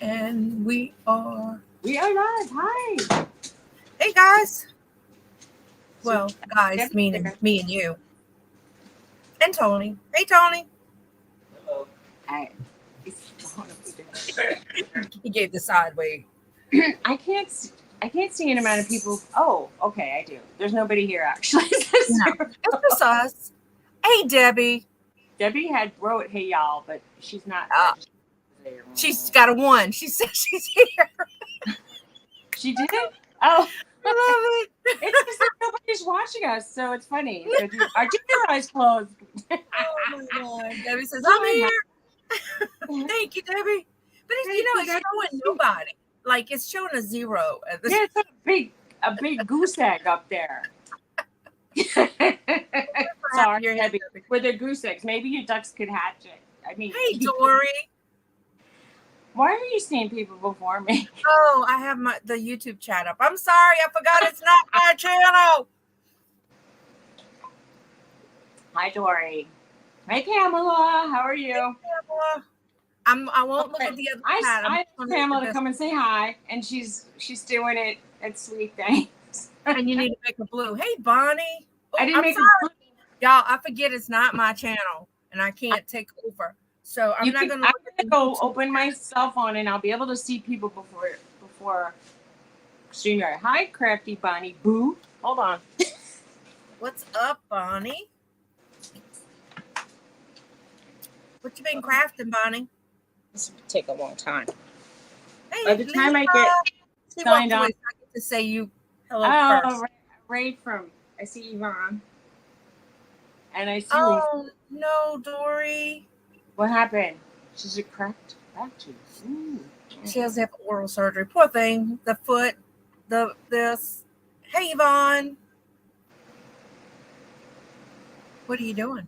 And we are live. Hi. Hey guys. So, Well, guys, Debbie's meaning there. me and you. And Tony. Hey Tony. Hi. He gave the sideways. I can't see an amount of people. Oh, okay, I do. There's nobody here actually. No, it's just us. Hey Debbie. Debbie wrote "Hey y'all," but she's not registered there. She's got a 1. She says she's here. She did? Oh. I love it. It's just that nobody's watching us, so it's funny. So our eyes closed. Oh my God. Debbie says, I'm here. Thank you, Debbie. But it's showing nobody. Like it's showing a 0. Yeah, it's a big goose egg up there. Sorry, Debbie. With their goose eggs. Maybe your ducks could hatch it. I mean, hey, Dory. Why are you seeing people before me? Oh, I have the YouTube chat up. I'm sorry, I forgot it's not my channel. Hi, Dory. Hey, Pamela. How are you? Hey, Pamela. I won't look at the other chat. I asked Pamela to come and say hi, and she's doing it at sweet things. And you need to make a blue. Hey, Bonnie. Oh, I didn't make sorry. a blue. Y'all, I forget it's not my channel, and I can't take over. So I'm not going to go open my cell phone, and I'll be able to see people before StreamYard. Hi, Crafty Bonnie Boo. Hold on. What's up, Bonnie? What you been crafting, Bonnie? This will take a long time. Hey, by the time I get signed on, I get to say you hello first. Right from I see Yvonne, and I see. Oh no, Dory. What happened? She's a cracked back tooth. She has to have oral surgery. Poor thing. The foot. This. Hey, Yvonne. What are you doing?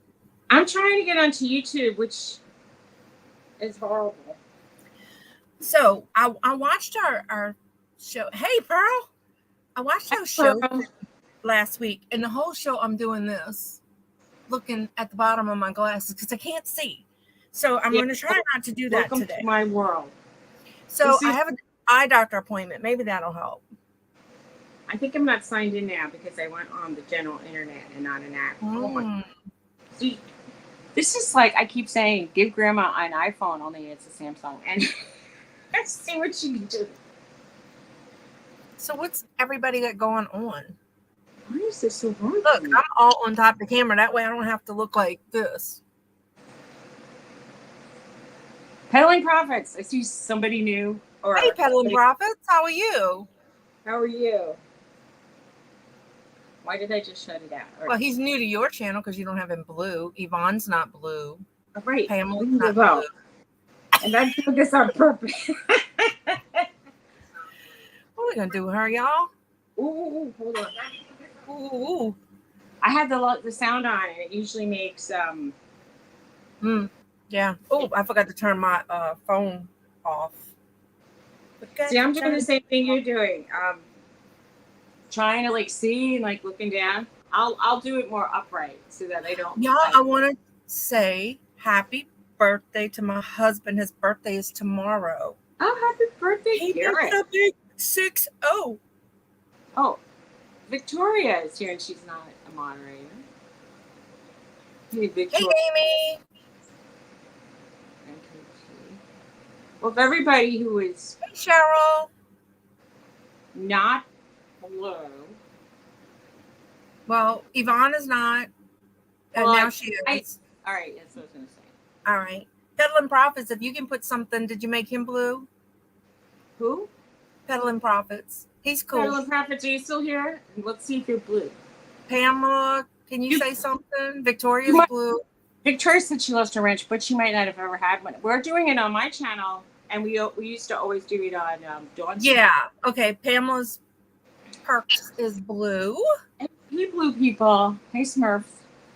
I'm trying to get onto YouTube, which is horrible. So I watched our show. Hey, Pearl. I watched our show last week, and the whole show I'm doing this, looking at the bottom of my glasses because I can't see. So I'm going to try not to do that today. Welcome to my world. So I have an eye doctor appointment. Maybe that'll help. I think I'm not signed in now because I went on the general internet and not an app. See, this is like I keep saying, give Grandma an iPhone, only it's a Samsung, and let's see what she can do. So what's everybody got going on? Why is this so hard? Look, I'm all on top of the camera. That way I don't have to look like this. Peddling Profits. I see somebody new. Hey, Peddling Profits. How are you? How are you? Why did I just shut it out? Well, he's new to your channel because you don't have him blue. Yvonne's not blue. Oh, right. Pamela's not blue. And I did this on purpose. What are we going to do with her, y'all? Ooh, hold on. Ooh. I had the sound on, and it usually makes... Yeah. Oh, I forgot to turn my phone off. See, I'm doing the same thing you're doing. Trying to see and looking down. I'll do it more upright so that I don't. Y'all, I want to say happy birthday to my husband. His birthday is tomorrow. Oh, happy birthday, Garrett. He's a big 6-0. Oh, Victoria is here and she's not a moderator. Hey, Victoria. Hey, Amy. Well, if everybody who is... Hey, Cheryl. Not blue. Well, Yvonne is not. And now she is. All right, that's what I was going to say. All right. Peddling Profits, if you can put something, did you make him blue? Who? Peddling Profits. He's cool. Peddling Profits, are you still here? Let's see if you're blue. Pamela, can you say something? Victoria's blue. Victoria said she loves to ranch, but she might not have ever had one. We're doing it on my channel, and we used to always do it on Dawn's. Yeah. Okay. Pamela's Perks is blue. Hey, blue people. Hey, Smurf.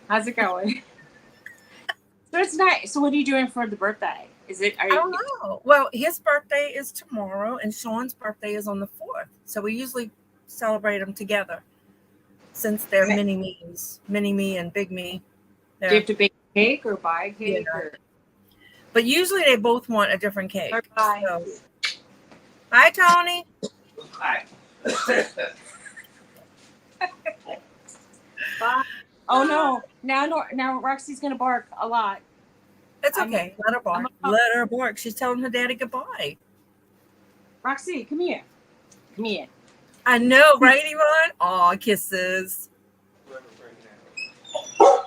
How's it going? So it's nice. So what are you doing for the birthday? I don't know. Well, his birthday is tomorrow, and Sean's birthday is on the 4th. So we usually celebrate them together, since they're mini-me's, mini-me and big-me. Do you have to bake a cake or buy a cake? Yeah. But usually they both want a different cake. So Hi, Tony. Hi. Bye. Oh no! Now Roxy's gonna bark a lot. It's okay. Let her bark. Let her bark. She's telling her daddy goodbye. Roxy, come here. Come here. I know, right, Yvonne? Aw, kisses.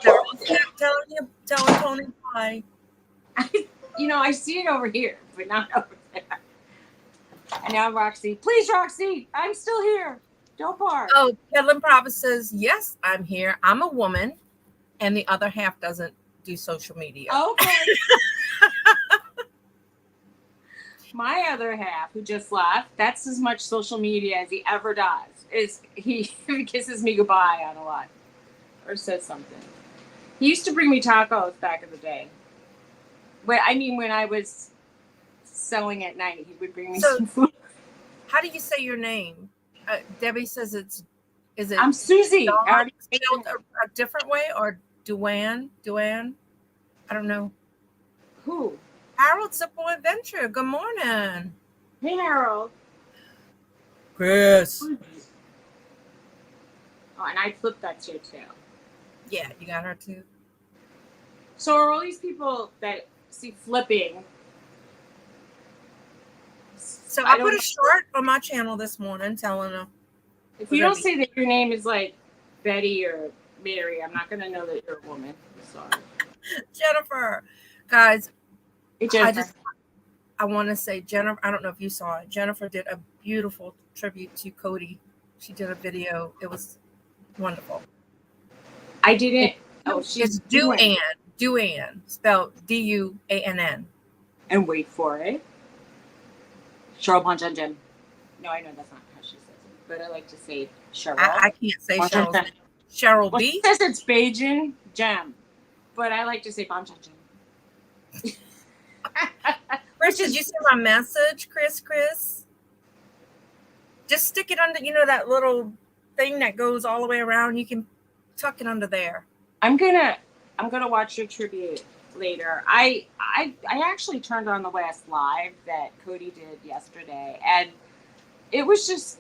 Telling Tony bye. I see it over here, but not over there. And now Roxy, please, Roxy, I'm still here. Don't bark. Oh, Peddling Prophet says, yes, I'm here. I'm a woman, and the other half doesn't do social media. Okay. My other half, who just left, that's as much social media as he ever does. Is he kisses me goodbye on a lot, or says something. He used to bring me tacos back in the day. When I was selling at night, he would bring me some food. How do you say your name? Debbie says is it? I'm Suzy. Spelled a different way, or Duane? I don't know. Who? Harold Simple Adventure. Good morning. Hey, Harold. Chris. Oh, and I flipped that to you too. Yeah, you got her too. So are all these people that see flipping? So I put a short on my channel this morning telling them. If you don't say that your name is like Betty or Mary, I'm not going to know that you're a woman. I'm sorry. Jennifer. Guys, hey, Jennifer. I want to say, Jennifer, I don't know if you saw it. Jennifer did a beautiful tribute to Cody. She did a video. It was wonderful. I didn't. She's Duann, spelled Duann. And wait for it. Cheryl Bonjan. No, I know that's not how she says it, but I like to say Cheryl. I can't say Cheryl's name. Cheryl well, B. She says it's Bajan Jam, but I like to say Bonjan. Chris, did you see my message, Chris? Just stick it under, that little thing that goes all the way around. You can tuck it under there. I'm gonna watch your tribute later. I actually turned on the last live that Cody did yesterday, and it was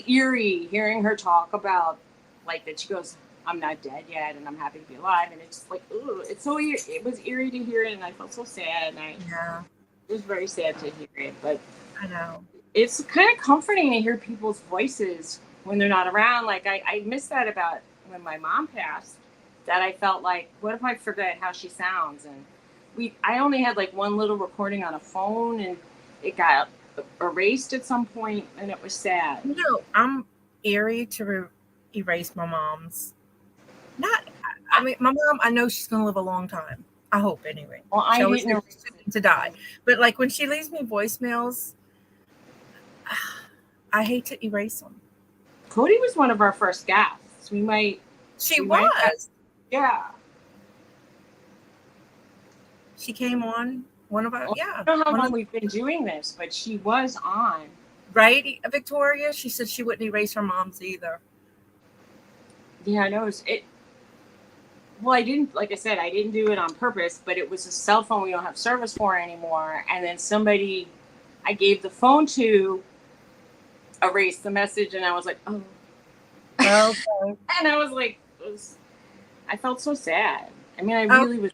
eerie hearing her talk about like that. She goes, "I'm not dead yet, and I'm happy to be alive," and it's just like, ooh, it was eerie to hear it, and I felt so sad, and it was very sad to hear it, but I know it's kind of comforting to hear people's voices when they're not around. Like I miss that about when my mom passed. That I felt like, what if I forget how she sounds? And I only had like one little recording on a phone, and it got erased at some point, and it was sad. No, I'm eerie to erase my mom's. My mom, I know she's going to live a long time. I hope anyway. Well, I didn't to die. But like when she leaves me voicemails, I hate to erase them. Cody was one of our first guests. She was. Yeah. She came on one of our, I don't know how long we've been doing this, but she was on. Right, Victoria? She said she wouldn't erase her mom's either. Yeah, I know. Well, I didn't, like I said, I didn't do it on purpose, but it was a cell phone we don't have service for anymore. And then somebody I gave the phone to erased the message, and I was like, oh. Okay. And I was like, I felt so sad. I mean, I really was.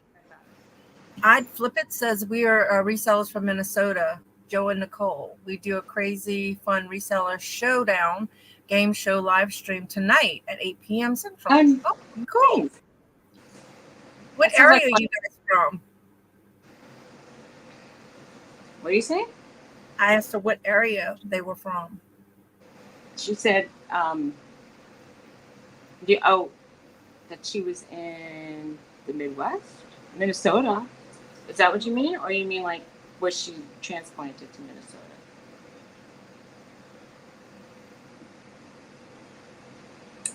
I'd flip it. Says we are resellers from Minnesota, Joe and Nicole. We do a crazy fun reseller showdown game show live stream tonight at 8 p.m. Central. Oh, cool. What area are you guys from? What do you say? I asked her what area they were from. She said, that she was in the Midwest, Minnesota. Is that what you mean? Or you mean like, was she transplanted to Minnesota?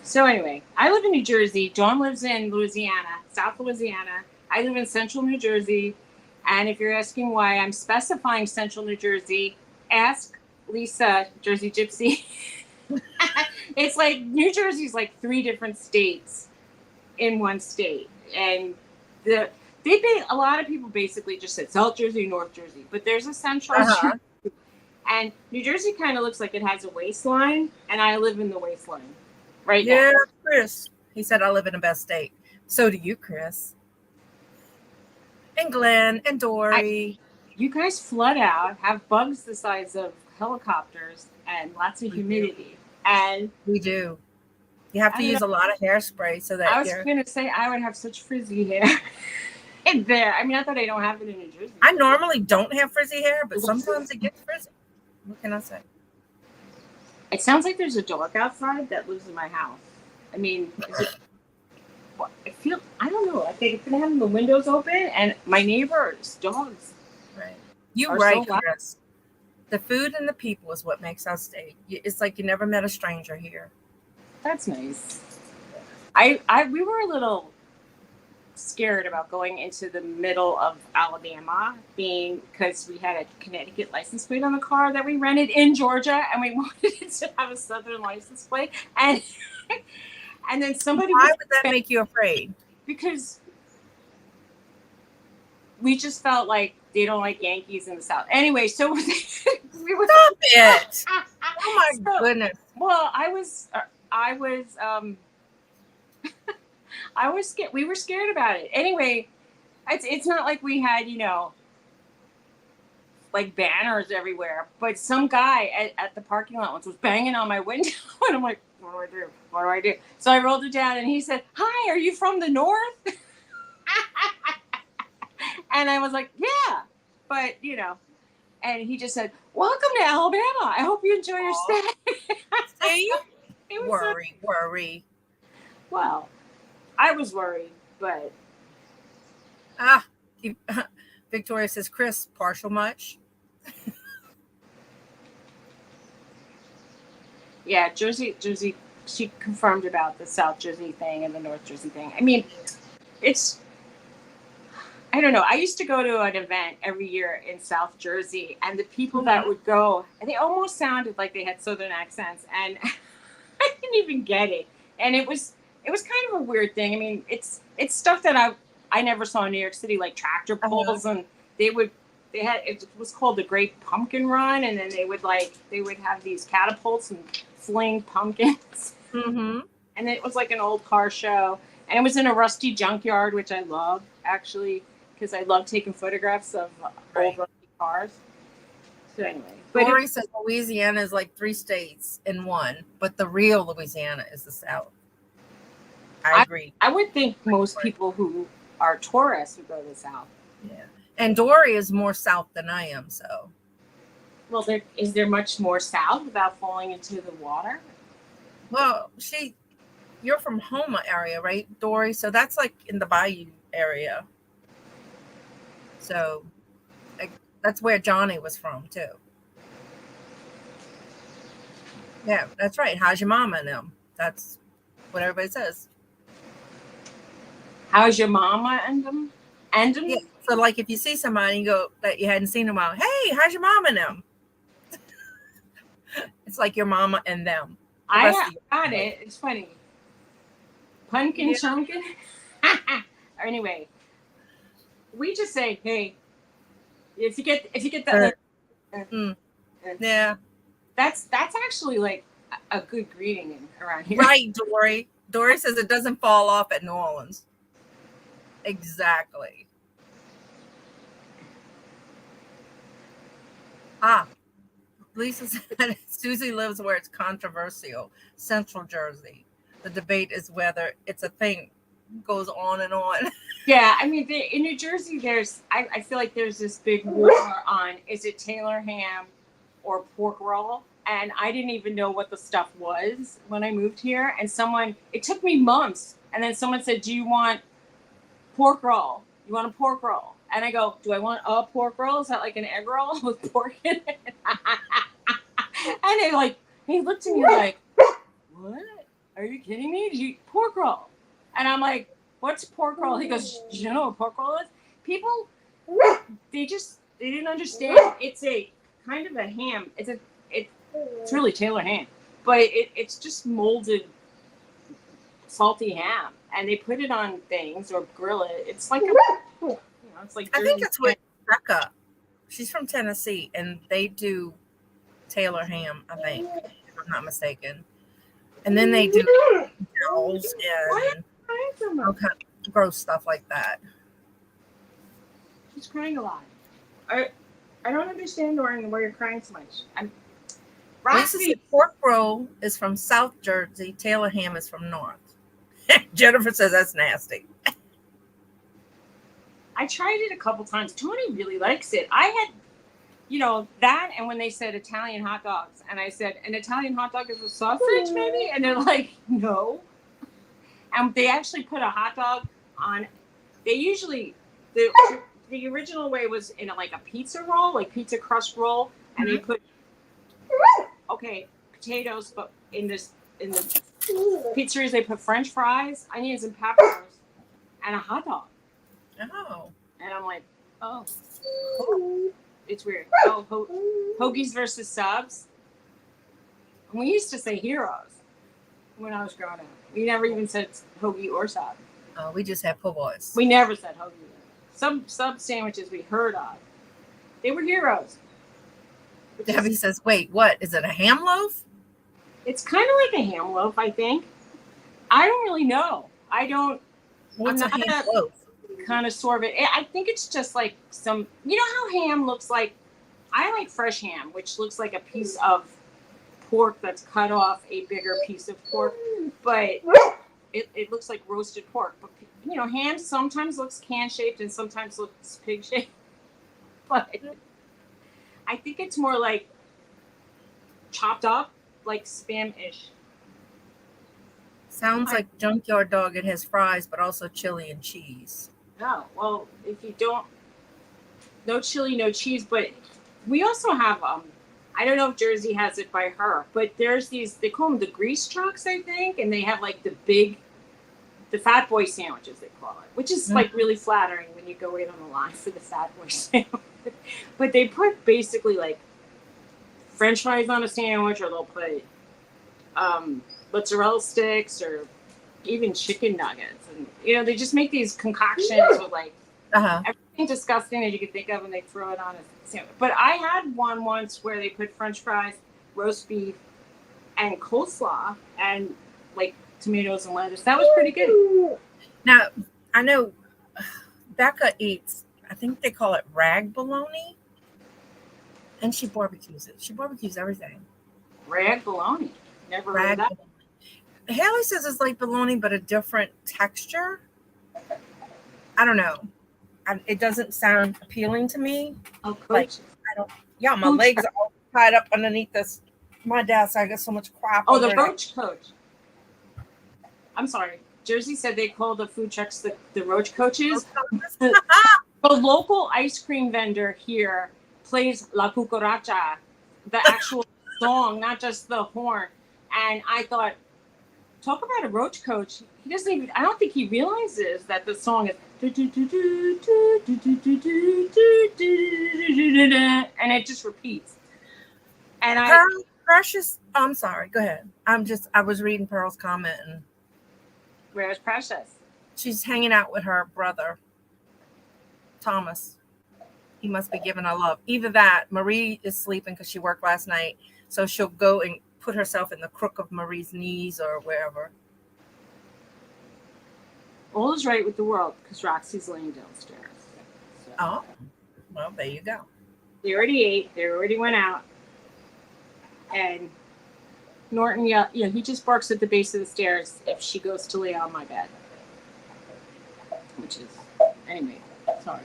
So anyway, I live in New Jersey. Dawn lives in Louisiana, South Louisiana. I live in Central New Jersey. And if you're asking why I'm specifying Central New Jersey, ask Lisa, Jersey Gypsy. It's like New Jersey's like 3 different states in one state. And a lot of people basically just said South Jersey, North Jersey, but there's a central. And And New Jersey kind of looks like it has a waistline, and I live in the waistline right now. Yeah, Chris. He said I live in the best state. So do you, Chris. And Glenn and Dory. You guys flood out, have bugs the size of helicopters, and lots of humidity. And we do. You have to use a lot of hairspray so that I was going to say I would have such frizzy hair in there. I mean, not that I don't have it in New Jersey. I normally don't have frizzy hair, but sometimes it gets frizzy. What can I say? It sounds like there's a dog outside that lives in my house. I mean, I don't know. I think it's been having the windows open, and my neighbor's dogs. Right. You're right, Chris. The food and the people is what makes us stay. It's like you never met a stranger here. That's nice. We were a little scared about going into the middle of Alabama, because we had a Connecticut license plate on the car that we rented in Georgia, and we wanted it to have a Southern license plate, and then somebody. Why would that make you afraid? Because we just felt like they don't like Yankees in the South. Anyway, so we were. Stop it! Oh my goodness. Well, I was scared. We were scared about it. Anyway, it's not like we had, like banners everywhere, but some guy at the parking lot once was banging on my window, and I'm like, what do I do? What do I do? So I rolled it down, and he said, "Hi, are you from the North?" And I was like, "Yeah," but and he just said, "Welcome to Alabama. I hope you enjoy your stay." See? Worry. Well, I was worried, but Victoria says, "Chris, partial much?" Yeah, Jersey. She confirmed about the South Jersey thing and the North Jersey thing. I mean, I don't know. I used to go to an event every year in South Jersey, and the people that would go, they almost sounded like they had Southern accents, and I didn't even get it. And it was kind of a weird thing. I mean, it's stuff that I never saw in New York City, like tractor pulls, and it was called the Great Pumpkin Run, and then they would have these catapults and fling pumpkins. Mm-hmm. And it was like an old car show, and it was in a rusty junkyard, which I love, actually, because I love taking photographs of old rusty cars. So anyway. Dory says Louisiana is like 3 states in one, but the real Louisiana is the South. I agree. I would think most people who are tourists would go to the South. Yeah. And Dory is more South than I am, so. Well, is there much more South without falling into the water? Well, you're from Houma area, right, Dory? So that's like in the Bayou area. So that's where Johnny was from, too. Yeah, that's right. How's your mama and them? That's what everybody says. How's your mama and them? Yeah, so like if you see somebody and go that you hadn't seen in a while, hey, how's your mama and them? It's like your mama and them. I got it. It's funny. Pumpkin chunkin. Anyway, we just say, hey, if you get that. Yeah. That's actually like a good greeting around here. Right, Dory. Dory says it doesn't fall off at New Orleans. Exactly. Lisa said Suzy lives where it's controversial, Central Jersey. The debate is whether it's a thing. Goes on and on. Yeah, I mean, in New Jersey, I feel like there's this big war on, is it Taylor ham or pork roll? And I didn't even know what the stuff was when I moved here. And it took me months. And then someone said, do you want pork roll? You want a pork roll? And I go, do I want a pork roll? Is that like an egg roll with pork in it? And he looked at me like, what? Are you kidding me? Pork roll. And I'm like, what's pork roll? He goes, do you know what pork roll is? People, they didn't understand. It's a kind of a ham. It's really Taylor ham, but it's just molded salty ham, and they put it on things or grill it. It's like it's like. I think it's with Becca. She's from Tennessee, and they do Taylor ham, I think, if I'm not mistaken. And then they do towels and all kind of gross stuff like that. She's crying a lot. I don't understand, Lauren, why you're crying so much. Lisa said pork roll is from South Jersey. Taylor ham is from North. Jennifer says that's nasty. I tried it a couple times. Tony really likes it. I had, that, and when they said Italian hot dogs, and I said, an Italian hot dog is a sausage, maybe? And they're like, no. And they actually put a hot dog on. They usually, the original way was in a pizza roll, like pizza crust roll, and they put, potatoes, but in the pizzerias they put French fries, onions, and peppers, and a hot dog. Oh. And I'm like, oh, it's weird. Oh, hoagies versus subs. And we used to say heroes when I was growing up. We never even said hoagie or sub. Oh, we just had po' boys. We never said hoagie. Some sub sandwiches we heard of. They were heroes. Debbie says, wait, what? Is it a ham loaf? It's kind of like a ham loaf, I think. I don't really know. What's a ham loaf? Connoisseur of it. I think it's just like some, how ham looks like. I like fresh ham, which looks like a piece of pork that's cut off a bigger piece of pork, but it looks like roasted pork. But ham sometimes looks can-shaped and sometimes looks pig-shaped. But I think it's more like chopped up, like Spam-ish. Sounds like Junkyard Dog. It has fries, but also chili and cheese. Oh, well, if you don't, no chili, no cheese, but we also have, I don't know if Jersey has it by her, but there's these, they call them the grease trucks, I think, and they have like the fat boy sandwiches, they call it, which is like really flattering when you go wait on the line for the fat boy sandwich. But they put basically like French fries on a sandwich, or they'll put mozzarella sticks, or even chicken nuggets, and they just make these concoctions with like everything disgusting that you could think of, and they throw it on a sandwich. But I had one once where they put French fries, roast beef, and coleslaw, and like tomatoes and lettuce. That was pretty good. Now I know Becca eats, I think they call it rag bologna, and she barbecues it. She barbecues everything. Rag bologna. Never heard of that. Bologna. Haley says it's like bologna, but a different texture. I don't know. It doesn't sound appealing to me. Oh, coach. Yeah, my legs are all tied up underneath my desk. I got so much crap. Oh, the roach coach. I'm sorry. Jersey said they call the food trucks the roach coaches. The local ice cream vendor here plays La Cucaracha, the actual song, not just the horn. And I thought, talk about a roach coach. He doesn't even, I don't think he realizes that the song is and it just repeats. And Precious, I'm sorry, go ahead. I was reading Pearl's comment, and where's Precious? She's hanging out with her brother, Thomas. He must be giving her love. Either that, Marie is sleeping because she worked last night, so she'll go and put herself in the crook of Marie's knees or wherever. All is right with the world because Roxy's laying downstairs. So. Oh, well, there you go. They already ate. They already went out. And Norton, he just barks at the base of the stairs if she goes to lay on my bed. Which is, anyway, sorry.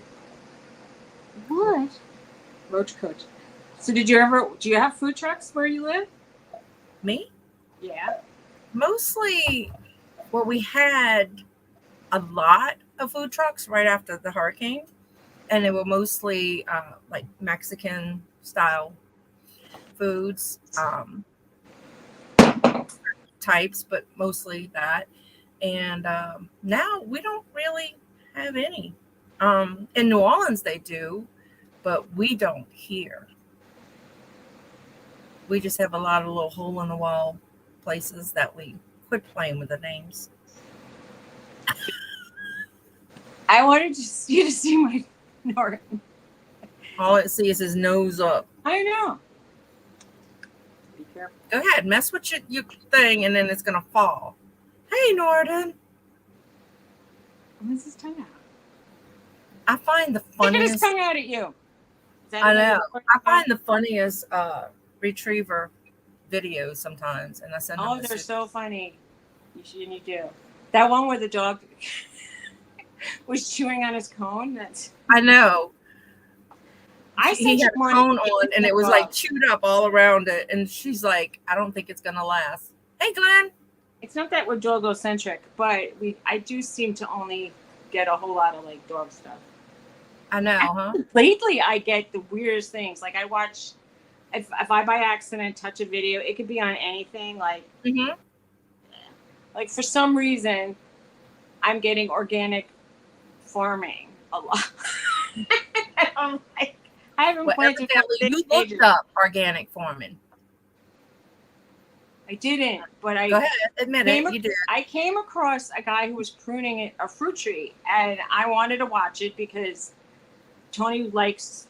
What? Roach coach. So do you have food trucks where you live? Me? Yeah. Mostly, well, we had a lot of food trucks right after the hurricane, and they were mostly like Mexican style foods, types, but mostly that. And now we don't really have any. In New Orleans they do, but we don't here. We just have a lot of little hole in the wall places that we quit playing with the names. I wanted you to see my Norton. All I see is his nose up. I know. care. Go ahead, mess with your thing, and then it's gonna fall. Hey, Norden. When's his tongue out? I find the Look at his funniest. tongue out at you. I know. I find the funniest retriever videos sometimes, and I send them. Oh, they're so funny. You do. That one where the dog was chewing on his cone. That's. I know. He had a cone on, and it was like chewed up all around it. And she's like, "I don't think it's gonna last." Hey, Glenn. It's not that we're dog-centric, but I do seem to only get a whole lot of like dog stuff. I know, huh? Lately, I get the weirdest things. Like I watch, if I by accident touch a video, it could be on anything. Like, like for some reason, I'm getting organic farming a lot. I'm like, I haven't planted. You looked up organic farming. I didn't, but I go ahead, admit it. You did. I came across a guy who was pruning a fruit tree, and I wanted to watch it because Tony likes.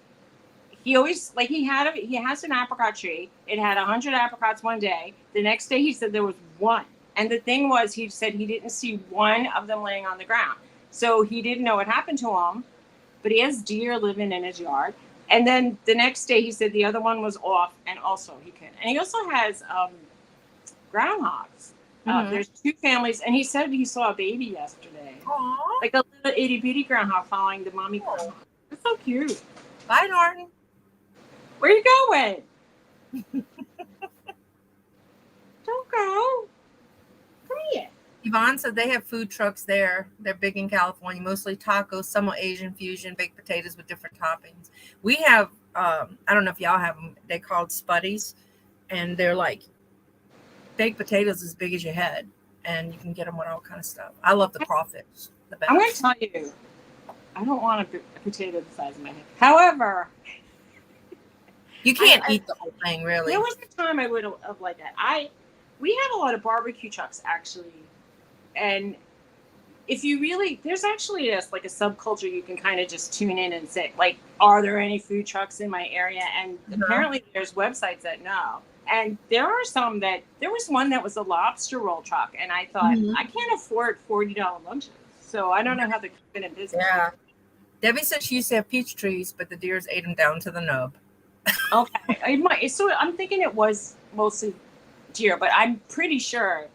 He always he has an apricot tree. It had 100 apricots one day. The next day he said there was one, and the thing was he said he didn't see one of them laying on the ground, so he didn't know what happened to him. But he has deer living in his yard. And then the next day he said the other one was off, and also he couldn't. And he also has groundhogs. There's 2 families, and he said he saw a baby yesterday. Aww. Like a little itty bitty groundhog following the mommy groundhog. That's so cute. Bye, Norton. Where you going? Don't go. Come here. Yvonne said they have food trucks there. They're big in California, mostly tacos, somewhat Asian fusion, baked potatoes with different toppings. We have, I don't know if y'all have them. They're called Spuddies, and they're like baked potatoes as big as your head, and you can get them with all kind of stuff. I love the crawfish. The best. I'm going to tell you, I don't want a potato the size of my head. However, you can't eat the whole thing, really. There was a time I would have liked that. We have a lot of barbecue trucks, actually. And if you really, there's actually a subculture you can kind of just tune in and say, like, are there any food trucks in my area? And apparently there's websites that know. And there are some there was one that was a lobster roll truck. And I thought, I can't afford $40 lunches. So I don't know how they're keeping in business. Yeah. Debbie said she used to have peach trees, but the deers ate them down to the nub. Okay. So I'm thinking it was mostly deer, but I'm pretty sure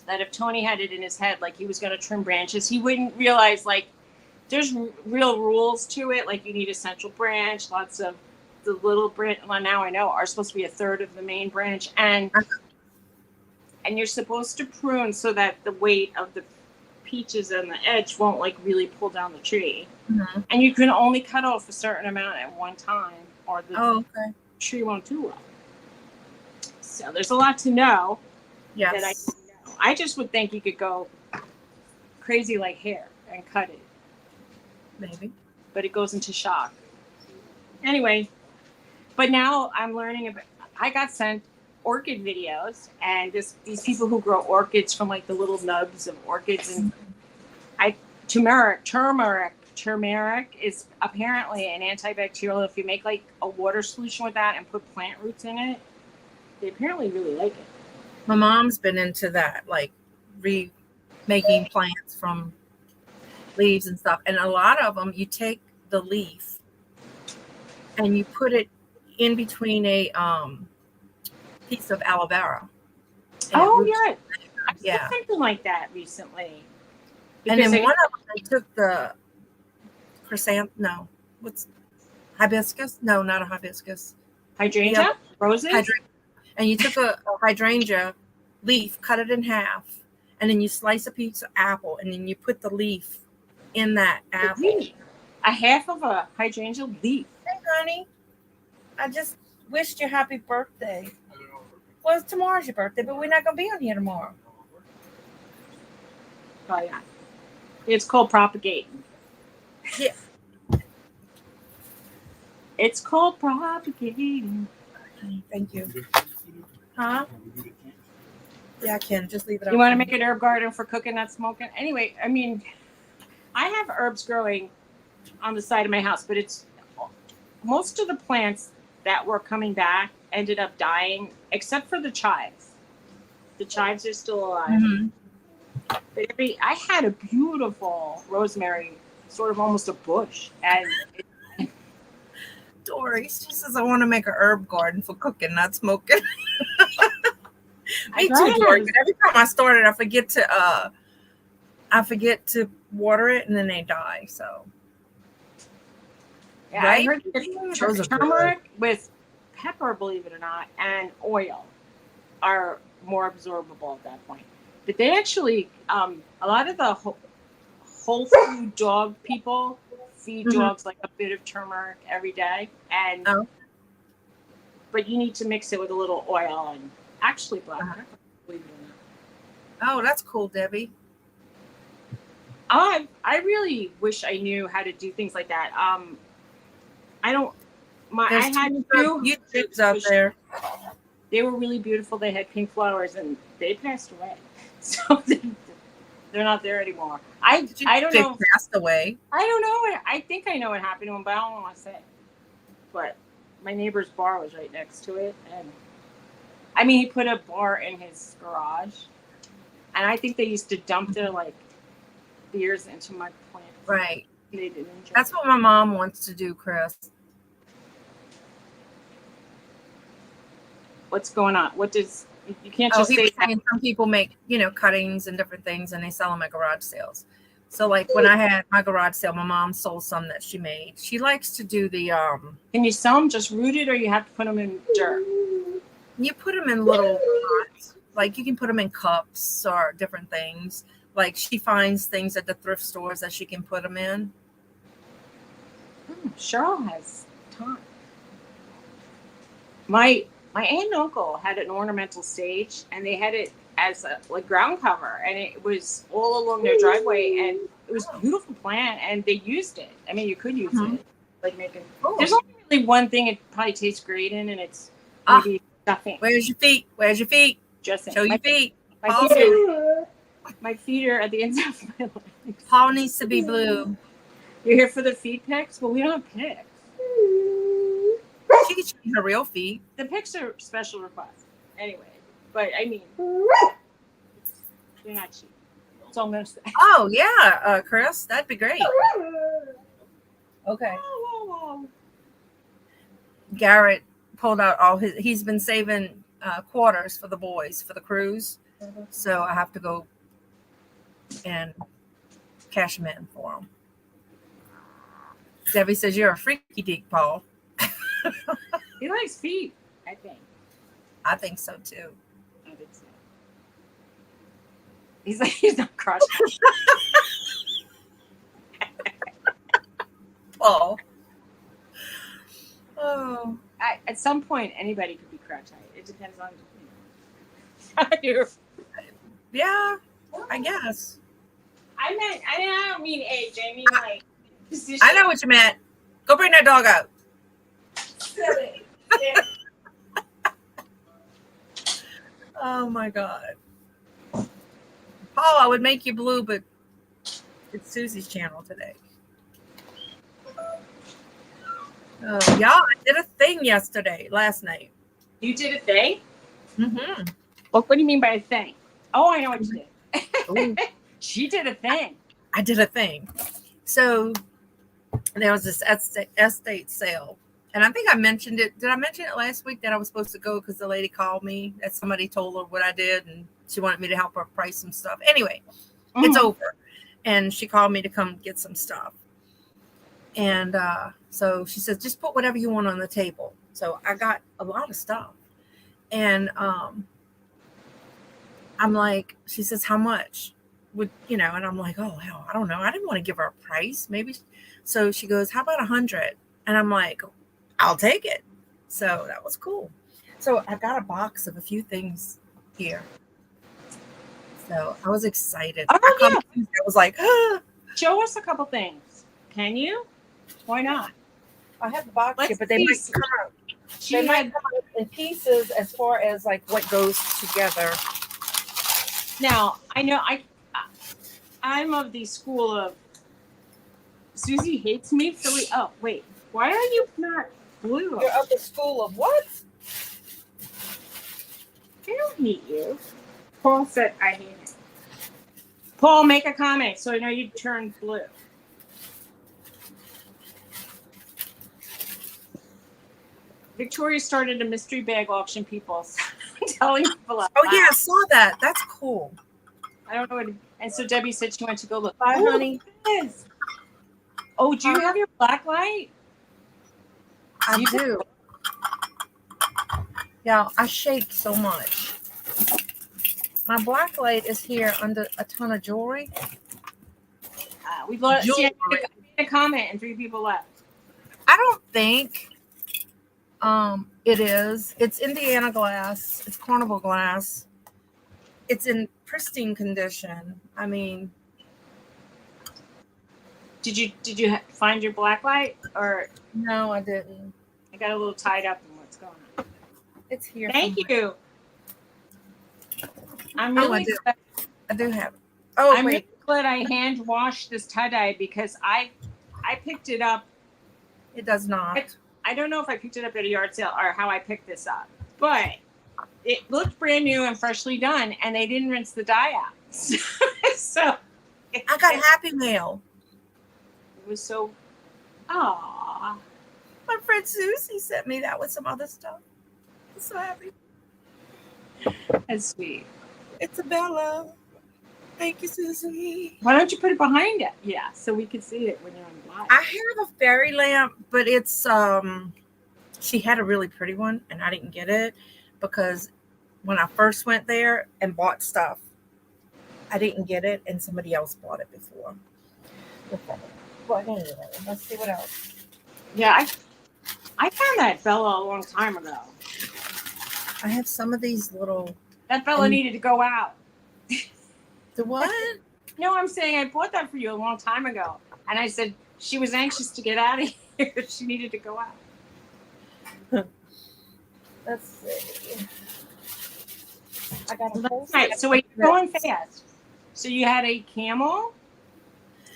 that if Tony had it in his head, like he was going to trim branches, he wouldn't realize like there's real rules to it. Like you need a central branch, lots of the little branch. Well, now I know are supposed to be a third of the main branch, and you're supposed to prune so that the weight of the peaches and the edge won't like really pull down the tree. And you can only cut off a certain amount at one time, or the tree won't do well. So there's a lot to know. Yes. That I didn't know. I just would think you could go crazy like hair and cut it. Maybe. But it goes into shock. Anyway, but now I'm learning about. I got sent orchid videos, and these people who grow orchids from like the little nubs of orchids, and turmeric is apparently an antibacterial. If you make like a water solution with that and put plant roots in it, they apparently really like it. My mom's been into that, like remaking plants from leaves and stuff. And a lot of them, you take the leaf and you put it in between a piece of aloe vera. Oh, yeah. I've seen something like that recently. And then one of them, I took the hibiscus? No, not a hibiscus. Hydrangea? Roses? And you took a hydrangea leaf, cut it in half, and then you slice a piece of apple, and then you put the leaf in that apple. A half of a hydrangea leaf. Hey, honey. I just wished you happy birthday. Well, tomorrow's your birthday, but we're not going to be on here tomorrow. Oh, yeah. It's called propagating. Yeah. It's called propagating. Thank you. Huh? Yeah, I can. Just leave it up. You want to make an herb garden for cooking, not smoking? Anyway, I mean, I have herbs growing on the side of my house, but it's most of the plants that were coming back ended up dying, except for the chives. The chives are still alive. Mm-hmm. But I had a beautiful rosemary, sort of almost a bush, and Dory, she says I want to make a herb garden for cooking, not smoking. Me too, Dory. But every time I start it, I forget to water it, and then they die. So, yeah, right? I heard that turmeric with pepper, believe it or not, and oil are more absorbable at that point. But they actually, a lot of the whole food dog people feed dogs like a bit of turmeric every day, and but you need to mix it with a little oil and actually black pepper, believe it or not. Oh, that's cool, Debbie. I really wish I knew how to do things like that. I don't. I had YouTubes out there. They were really beautiful. They had pink flowers, and they passed away, so they're not there anymore. I don't know. They passed away. I don't know. I think I know what happened to them, but I don't want to say. But my neighbor's bar was right next to it, and I mean, he put a bar in his garage, and I think they used to dump their like beers into my plants. Right. They didn't enjoy That's what my mom wants to do, Chris. What's going on? What does you can't just say that. Some people make cuttings and different things, and they sell them at garage sales. So like when I had my garage sale, my mom sold some that she made. She likes to do the Can you sell them just rooted, or you have to put them in dirt? You put them in little pots. Like you can put them in cups or different things. Like she finds things at the thrift stores that she can put them in. Cheryl has time. My aunt and uncle had an ornamental stage, and they had it as a ground cover, and it was all along their driveway, and it was a beautiful plant, and they used it. I mean, you could use it, like making. There's only really one thing it probably tastes great in, and it's maybe stuffing. Where's your feet? Where's your feet? Just show your feet. My feet are at the ends of my legs. Paul needs to be blue. You're here for the feet pics? Well, we don't have pics. She can show you her real feet. The pics are special requests. Anyway, but I mean, you're not cheap. That's all I'm going to say. Oh, yeah, Chris. That'd be great. Okay. Garrett pulled out he's been saving quarters for the boys for the cruise. So I have to go and cash them in for them. Debbie says you're a freaky deek, Paul. He likes feet, I think. I think so too. I think so. He's not crushed. Paul. Oh. At some point, anybody could be crotch height. It depends on you. Yeah, I guess. I don't mean age. I mean like position. I know what you meant. Go bring that dog out. Oh my God. Paul, I would make you blue, but it's Suzy's channel today. Oh, y'all, I did a thing last night. You did a thing? Mm-hmm. What do you mean by a thing? Oh, I know what you did. She did a thing. I did a thing. So there was this estate sale. And I think I mentioned it. Did I mention it last week that I was supposed to go because the lady called me that somebody told her what I did and she wanted me to help her price some stuff. Anyway, It's over. And she called me to come get some stuff. And so she says, just put whatever you want on the table. So I got a lot of stuff. And I'm like, she says, how much? And I'm like, oh, hell, I don't know. I didn't want to give her a price. Maybe. So she goes, how about 100? And I'm like, I'll take it. So that was cool. So I got a box of a few things here. So I was excited. I was like, show us a couple things. Can you? Why not? I have the box here, but they might come out. They might come out in pieces as far as like what goes together. Now, I know I'm of the school of Suzy hates me. Oh, wait. Why are you not blue? You're of the school of what? meet you. Paul said, I hate it. Paul, make a comment so I know you turned blue. Victoria started a mystery bag auction, people. Telling people Oh, yeah, I saw that. That's cool. I don't know what. And so Debbie said she went to go look. Bye, honey. Oh, do you have your black light? I do. Yeah, I shake so much. My black light is here under a ton of jewelry. We lost. See, I made a comment and 3 people left. I don't think it is. It's Indiana glass. It's carnival glass. It's in pristine condition. I mean, did you find your black light or no? I didn't. I got a little tied up in what's going on. It's here. Thank you. I'm really glad. I do have it. Oh, I'm wait. really glad I hand washed this tie-dye because I picked it up. It does not. I don't know if I picked it up at a yard sale or how I picked this up, but it looked brand new and freshly done, and they didn't rinse the dye out. So I got Happy Mail. It was so. Aww. My friend Suzy sent me that with some other stuff. I'm so happy. That's sweet. It's a Bella. Thank you, Suzy. Why don't you put it behind it? Yeah, so we can see it when you're on live. I have a fairy lamp, but it's she had a really pretty one and I didn't get it because when I first went there and bought stuff, I didn't get it and somebody else bought it before. But anyway, let's see what else. Yeah, I found that Bella a long time ago. I have some of these little. That Bella needed to go out. The what? No, I'm saying I bought that for you a long time ago. And I said she was anxious to get out of here. She needed to go out. Let's see. I got a whole right. So wait, you're going fast. So you had a camel?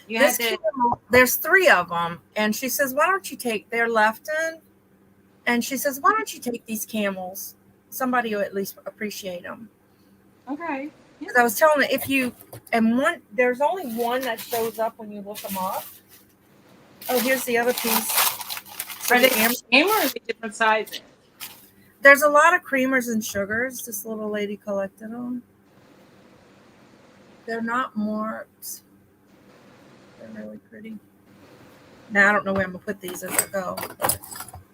You had camel, there's 3 of them. And she says, why don't you take, they're Lefton. And she says, why don't you take these camels? Somebody will at least appreciate them. Okay. Because I was telling her, if you, and one, there's only one that shows up when you look them up. Oh, here's the other piece. So are they the same or are they different sizes? There's a lot of creamers and sugars. This little lady collected them. They're not marked. They're really pretty. Now I don't know where I'm going to put these as I go.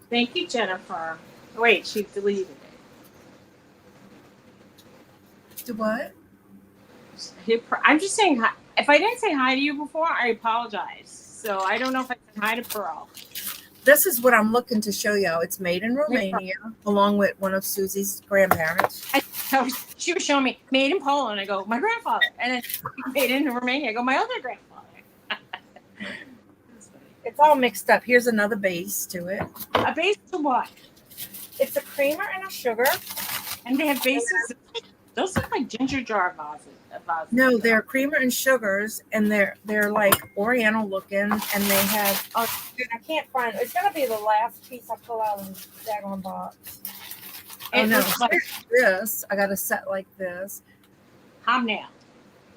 Thank you, Jennifer. Wait, she deleted it. Do what? I'm just saying hi. If I didn't say hi to you before, I apologize. So I don't know if I said hi to Pearl. This is what I'm looking to show you. It's made in Romania, along with one of Suzy's grandparents. She was showing me made in Poland. I go, my grandfather. And then made in Romania. I go, my other grandfather. It's all mixed up. Here's another base to it. A base to what? It's a creamer and a sugar. And they have bases. Those look like ginger jar vases. No, they're creamer and sugars, and they're like Oriental looking, and they have. Oh, I can't find. It's gonna be the last piece I pull out of the daggone box. Oh no, like this. I got a set like this. Hobnail.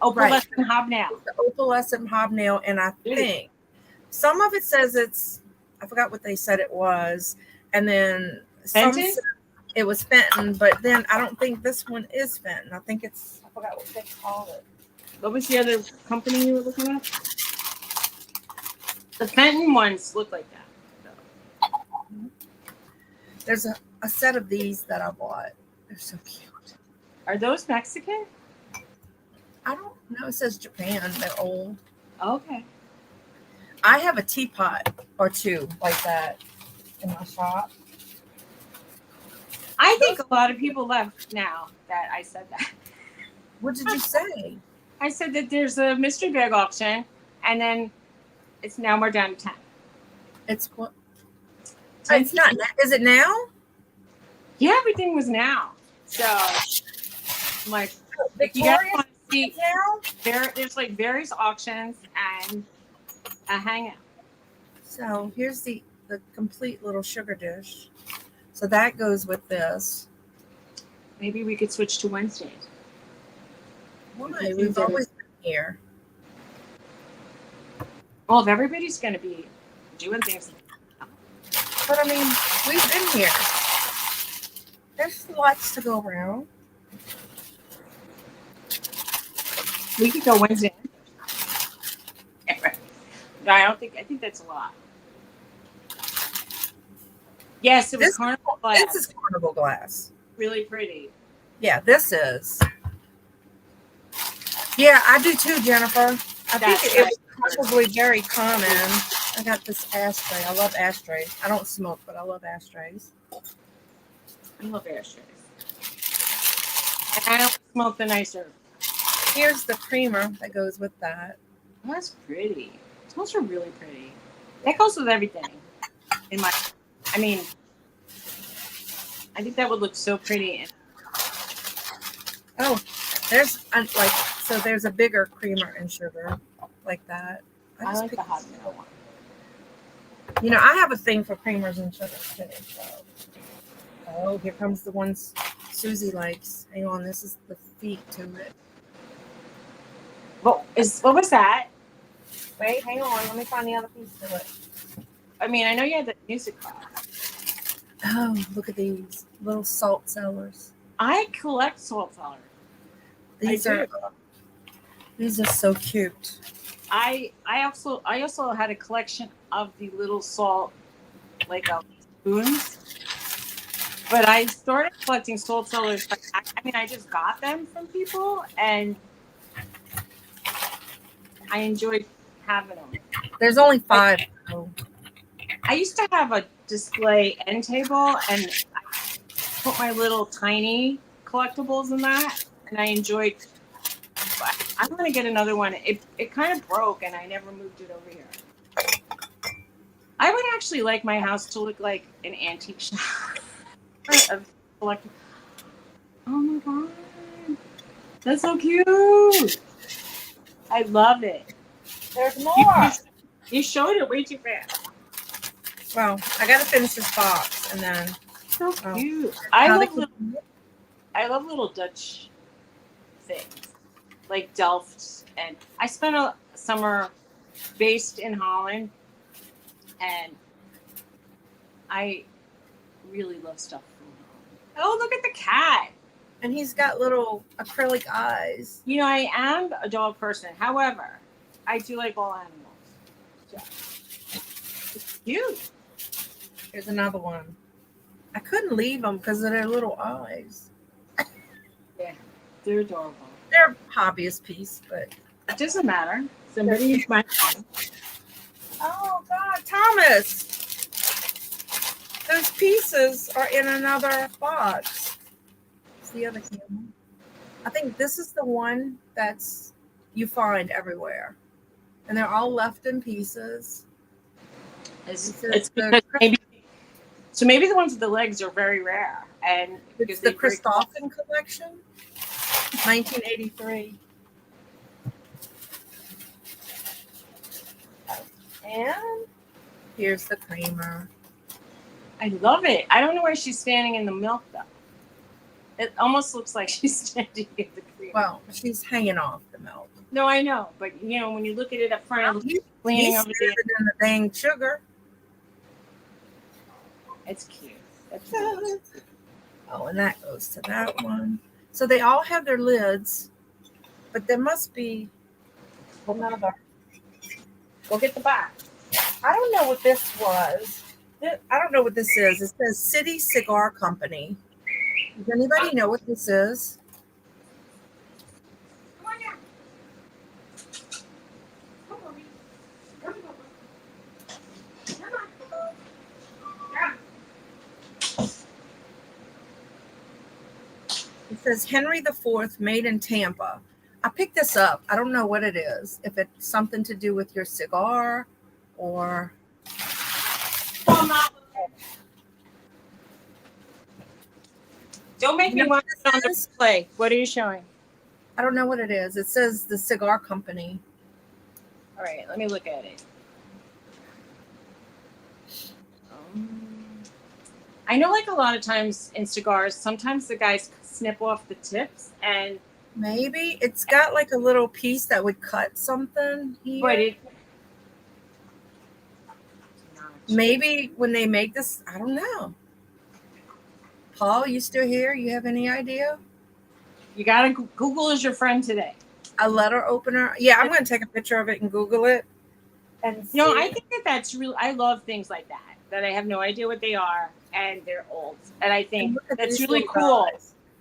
Opalescent hobnail. The opalescent hobnail, and I think some of it says it's. I forgot what they said it was, and then some said it was Fenton, but then I don't think this one is Fenton. I think it's. I forgot what they call it. What was the other company you were looking at? The Fenton ones look like that. There's a set of these that I bought. They're so cute. Are those Mexican? I don't know. It says Japan. They're old. Okay. I have a teapot or 2 like that in my shop. I think a lot of people left now that I said that. What did you say? I said that there's a mystery bag auction, and then it's now we're down to 10. It's what? So it's not. Is it now? Yeah, everything was now. So, I'm like, if you guys want to see now, there's like various auctions and a hangout. So here's the complete little sugar dish. So that goes with this. Maybe we could switch to Wednesdays. Why? We've always been here. Well, if everybody's going to be doing things. But I mean, we've been here. There's lots to go around. We could go Wednesday. I think that's a lot. Yes, it was carnival glass. This is carnival glass. Really pretty. Yeah, this is. Yeah, I do too, Jennifer. I think it was probably very common. I got this ashtray. I love ashtrays. I don't smoke, but I love ashtrays. I love ashtrays. And I don't smoke the nicer. Here's the creamer that goes with that. Oh, that's pretty. Those are really pretty. That goes with everything. I think that would look so pretty. Oh, there's there's a bigger creamer and sugar like that. I like the hot milk one. You know, I have a thing for creamers and sugars too. So. Oh, here comes the ones Suzy likes. Hang on, this is the feet to it. What was that? Wait, hang on. Let me find the other piece to it. I mean, I know you had the music class. Oh, look at these little salt cellars. I collect salt cellars. These are so cute. I also had a collection of the little salt spoons. But I started collecting salt cellars. I just got them from people, and I enjoyed having them. There's only 5. I used to have a display end table, and I put my little tiny collectibles in that, and I enjoyed. I'm going to get another one. It kind of broke, and I never moved it over here. I would actually like my house to look like an antique shop. Of collecting. Oh my god, that's so cute! I love it. There's more. You showed it way too fast. Well, I gotta finish this box and then. So cute. I love little Dutch things like Delft, and I spent a summer based in Holland, and I really love stuff. Oh, look at the cat. And he's got little acrylic eyes. You know, I am a dog person. However, I do like all animals. So, it's cute. Here's another one. I couldn't leave them because of their little eyes. Yeah, they're adorable. They're a hobbyist piece, but... It doesn't matter. Somebody might want them. Oh, God, Thomas! Those pieces are in another box. It's the other camera. I think this is the one that's you find everywhere. And they're all left in pieces. It's because maybe the ones with the legs are very rare. And it's the Christophen collection, 1983. And here's the creamer. I love it. I don't know why she's standing in the milk, though. It almost looks like she's standing in the cream. Well, she's hanging off the milk. No, I know. But, you know, when you look at it up front, he's leaning over in the dang sugar. It's cute. That's cute. Oh, and that goes to that one. So they all have their lids, but there must be another. Go get the box. I don't know what this was. I don't know what this is. It says City Cigar Company. Does anybody know what this is? Come on down. Come on. Come on. Yeah. It says Henry IV, made in Tampa. I picked this up. I don't know what it is. If it's something to do with your cigar or... Don't make me want to on the display. What are you showing? I don't know what it is. It says the cigar company. All right, let me look at it. I know, like a lot of times in cigars, sometimes the guys snip off the tips, and maybe it's got like a little piece that would cut something here. but it. Maybe when they make this, I don't know. Paul, you still here? You have any idea? You gotta Google is your friend today. A letter opener? Yeah, I'm going to take a picture of it and Google it. And see. I think that's really. I love things like that. That I have no idea what they are, and they're old, and I think that's really cool.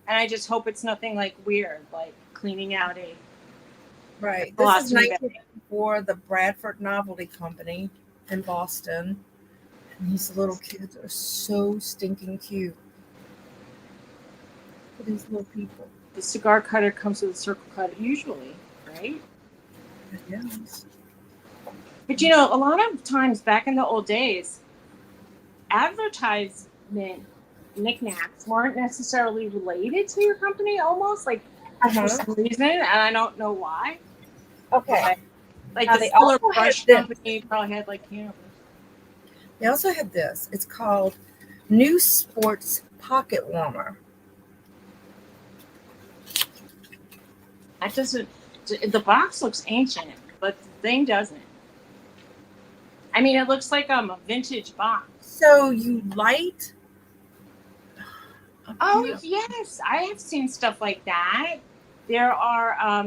And I just hope it's nothing like weird, like cleaning out a. Right. This is 1984, the Bradford Novelty Company in Boston. And these little kids are so stinking cute. Look at these little people. The cigar cutter comes with a circle cutter, usually, right? Yes. But you know, a lot of times back in the old days, advertisement knickknacks weren't necessarily related to your company, almost like for some reason, and I don't know why. Okay. Like the Solar Brush company probably had like cannabis. They also had this. It's called New Sports Pocket Warmer. That doesn't. The box looks ancient, but the thing doesn't. I mean, it looks like a vintage box. So you light? Oh yes, I have seen stuff like that. There are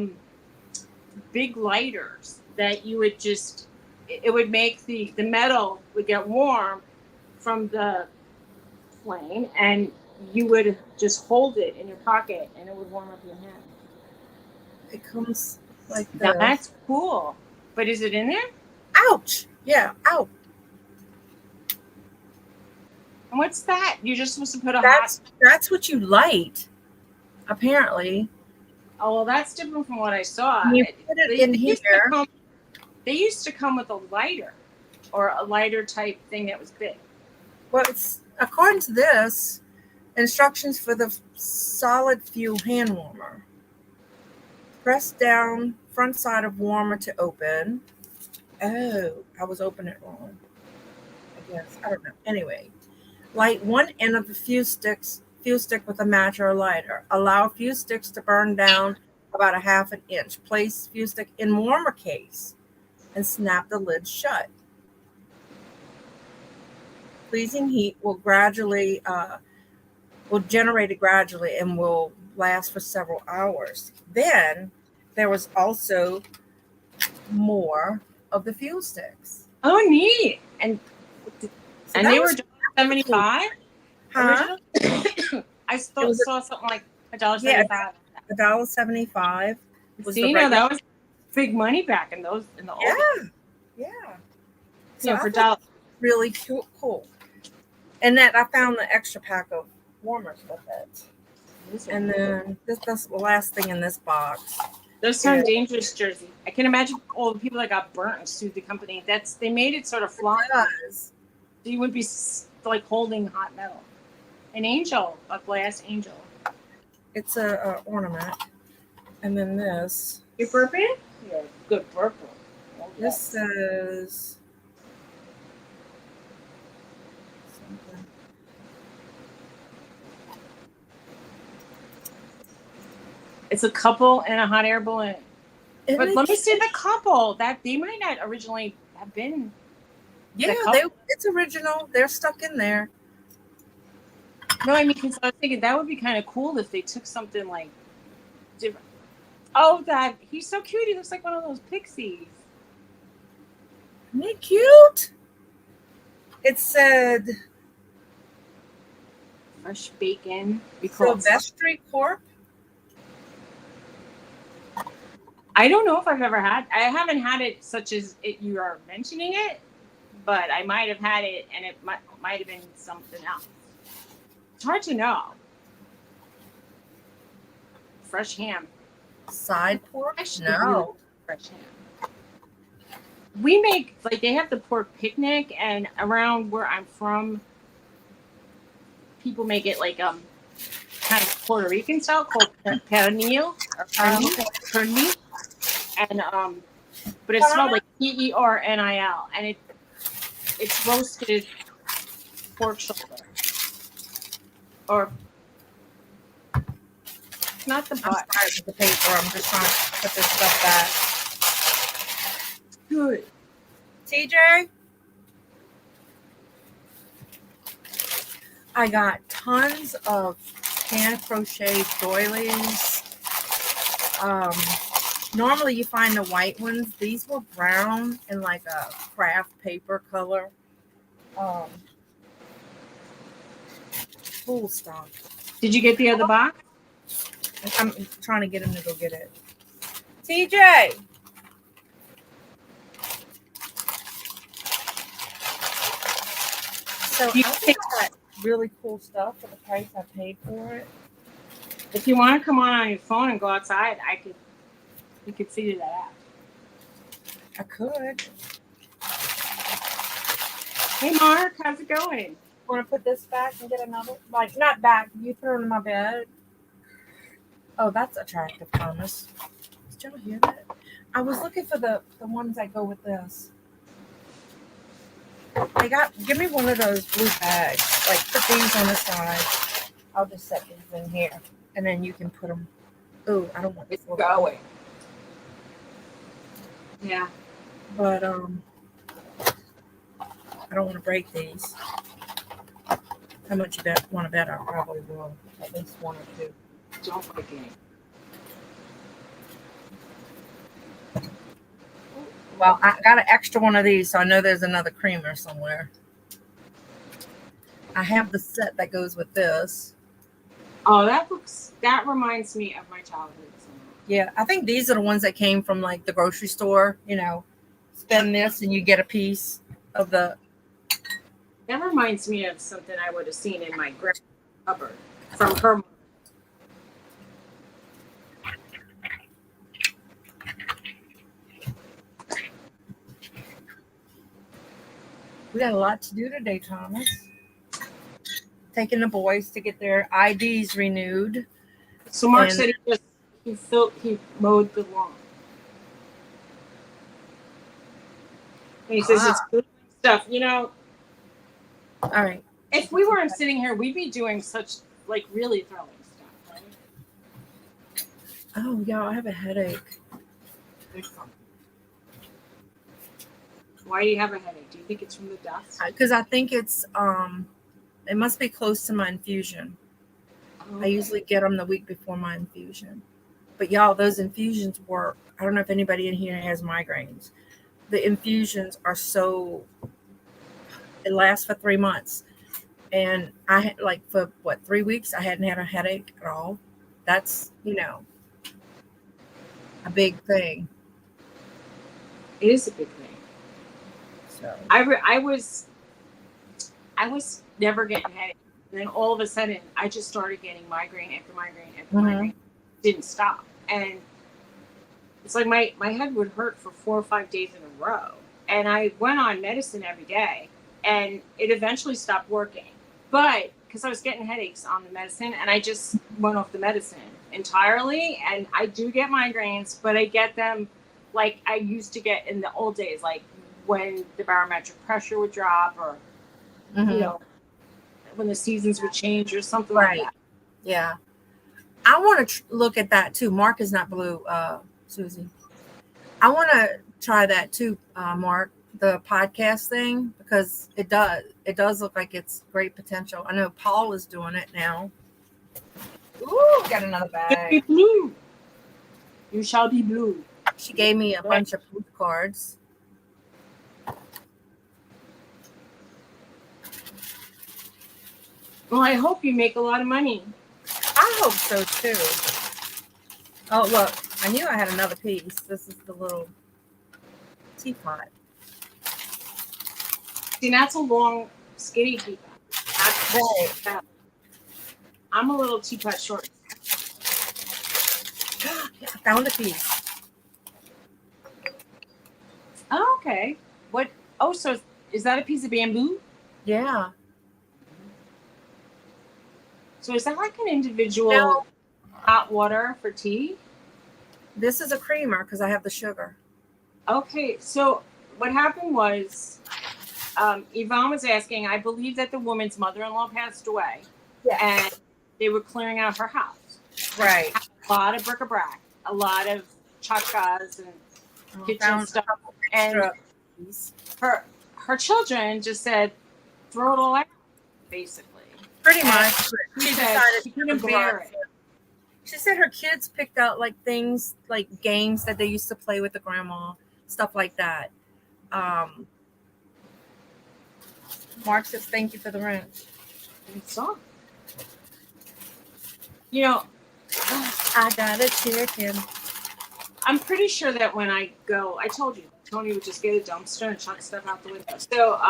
big lighters that you would just. It would make the metal would get warm from the flame, and you would just hold it in your pocket, and it would warm up your hand. It comes like this. That's cool. But is it in there? Ouch! Yeah, ouch. And what's that? You're just supposed to put That's what you light, apparently. Oh, well, that's different from what I saw. You put it in here. They used to come with a lighter or a lighter type thing that was big. Well, it's according to this, instructions for the solid fuel hand warmer. Press down front side of warmer to open. Oh, I was opening it wrong. I guess. I don't know. Anyway, light one end of the fuse stick with a match or a lighter. Allow fuse sticks to burn down about a half an inch. Place fuse stick in warmer case and snap the lid shut. Pleasing heat will generate it gradually and will last for several hours. Then there was also more of the fuel sticks. Oh, neat! And they were $1.75. Huh? I saw something like $1.75. Yeah, $1.75. See, that was big money back in the old days. Yeah. So for $1, really cool. And that I found the extra pack of warmers with it. And then that's the last thing in this box. Those sound dangerous, Jersey. I can imagine all the people that got burnt and sued the company. They made it sort of fly. So you would be like holding hot metal. An angel, a glass angel. It's a ornament. And then this. You burping? Yeah, good purple. This says something. It's a couple and a hot air balloon. But let me see the couple. That they might not originally have been. Yeah, it's original. They're stuck in there. No, I mean, because I was thinking that would be kind of cool if they took something like different. Oh, he's so cute. He looks like one of those pixies. Isn't he cute? It said fresh bacon. Silvestri Corp. I don't know if I've ever had. I haven't had it such as you are mentioning it, but I might have had it, and it might have been something else. It's hard to know. Fresh ham. Side pork? No. Fresh ham. We make, like, they have the pork picnic, and around where I'm from, people make it like kind of Puerto Rican style called pernil or pernil. And but it's spelled like PERNIL, and it's roasted pork shoulder. Or not the I'm butt. sorry with the paper. I'm just trying to put this stuff back. Good. TJ, I got tons of hand crochet doilies. Normally you find the white ones. These were brown and like a craft paper color. Cool stuff. Did you get the other box? I'm trying to get him to go get it. TJ. So I think I got really cool stuff for the price I paid for it. If you want to come on your phone and go outside, we could figure that out. I could. Hey Mark, how's it going? Want to put this back and get another? Like, not back. You throw it in my bed. Oh, that's attractive, Thomas. Did y'all hear that? I was looking for the ones that go with this. Give me one of those blue bags. Like, put these on the side. I'll just set these in here. And then you can put them. Oh, I don't want this. It's going. Yeah. But, I don't want to break these. How much you want to bet I probably will. At least one or two. Don't break any. Well, I got an extra one of these, so I know there's another creamer somewhere. I have the set that goes with this. Oh, that reminds me of my childhood. Yeah, I think these are the ones that came from like the grocery store. You know, spend this and you get a piece of the. That reminds me of something I would have seen in my grandma's cupboard from her. We got a lot to do today, Thomas. Taking the boys to get their IDs renewed. So Mark said he mowed the lawn. And he says it's good stuff. You know. All right. If we weren't sitting here, we'd be doing such like really thrilling stuff, right? Oh yeah, I have a headache. Why do you have a headache? Do you think it's from the dust? Because I think it's it must be close to my infusion. Okay. I usually get them the week before my infusion. But y'all, those infusions work. I don't know if anybody in here has migraines. The infusions are it lasts for 3 months. And I had for 3 weeks, I hadn't had a headache at all. That's, a big thing. It is a big thing. So I was never getting headache. And then all of a sudden, I just started getting migraine after migraine after migraine. Didn't stop. And it's like my head would hurt for 4 or 5 days in a row. And I went on medicine every day. And it eventually stopped working. But because I was getting headaches on the medicine, and I just went off the medicine entirely. And I do get migraines, but I get them like I used to get in the old days, like when the barometric pressure would drop or, when the seasons would change or something like that. Yeah. I want to look at that too. Mark is not blue, Suzy. I want to try that too, Mark, the podcast thing, because it does look like it's great potential. I know Paul is doing it now. Ooh, got another bag. Be blue. You shall be blue. She gave me a bunch of postcards. Well, I hope you make a lot of money. I hope so too. Oh, look, I knew I had another piece. This is the little teapot. See, that's a long, skinny teapot. That's right. I'm a little teapot short. I found a piece. Oh, okay. What? Oh, so is that a piece of bamboo? Yeah. So is that like an individual hot water for tea? This is a creamer because I have the sugar. Okay, so what happened was Yvonne was asking, I believe that the woman's mother-in-law passed away. and they were clearing out her house. Right. A lot of bric-a-brac, a lot of chachas and kitchen stuff. And her children just said, throw it all out, basically. Pretty much. She decided she couldn't bear it. She said her kids picked out like things, like games that they used to play with the grandma, stuff like that. Mark says, thank you for the rent. So, you know, I got a chicken. I'm pretty sure that when I go, I told you, Tony would just get a dumpster and chuck stuff out the window. So,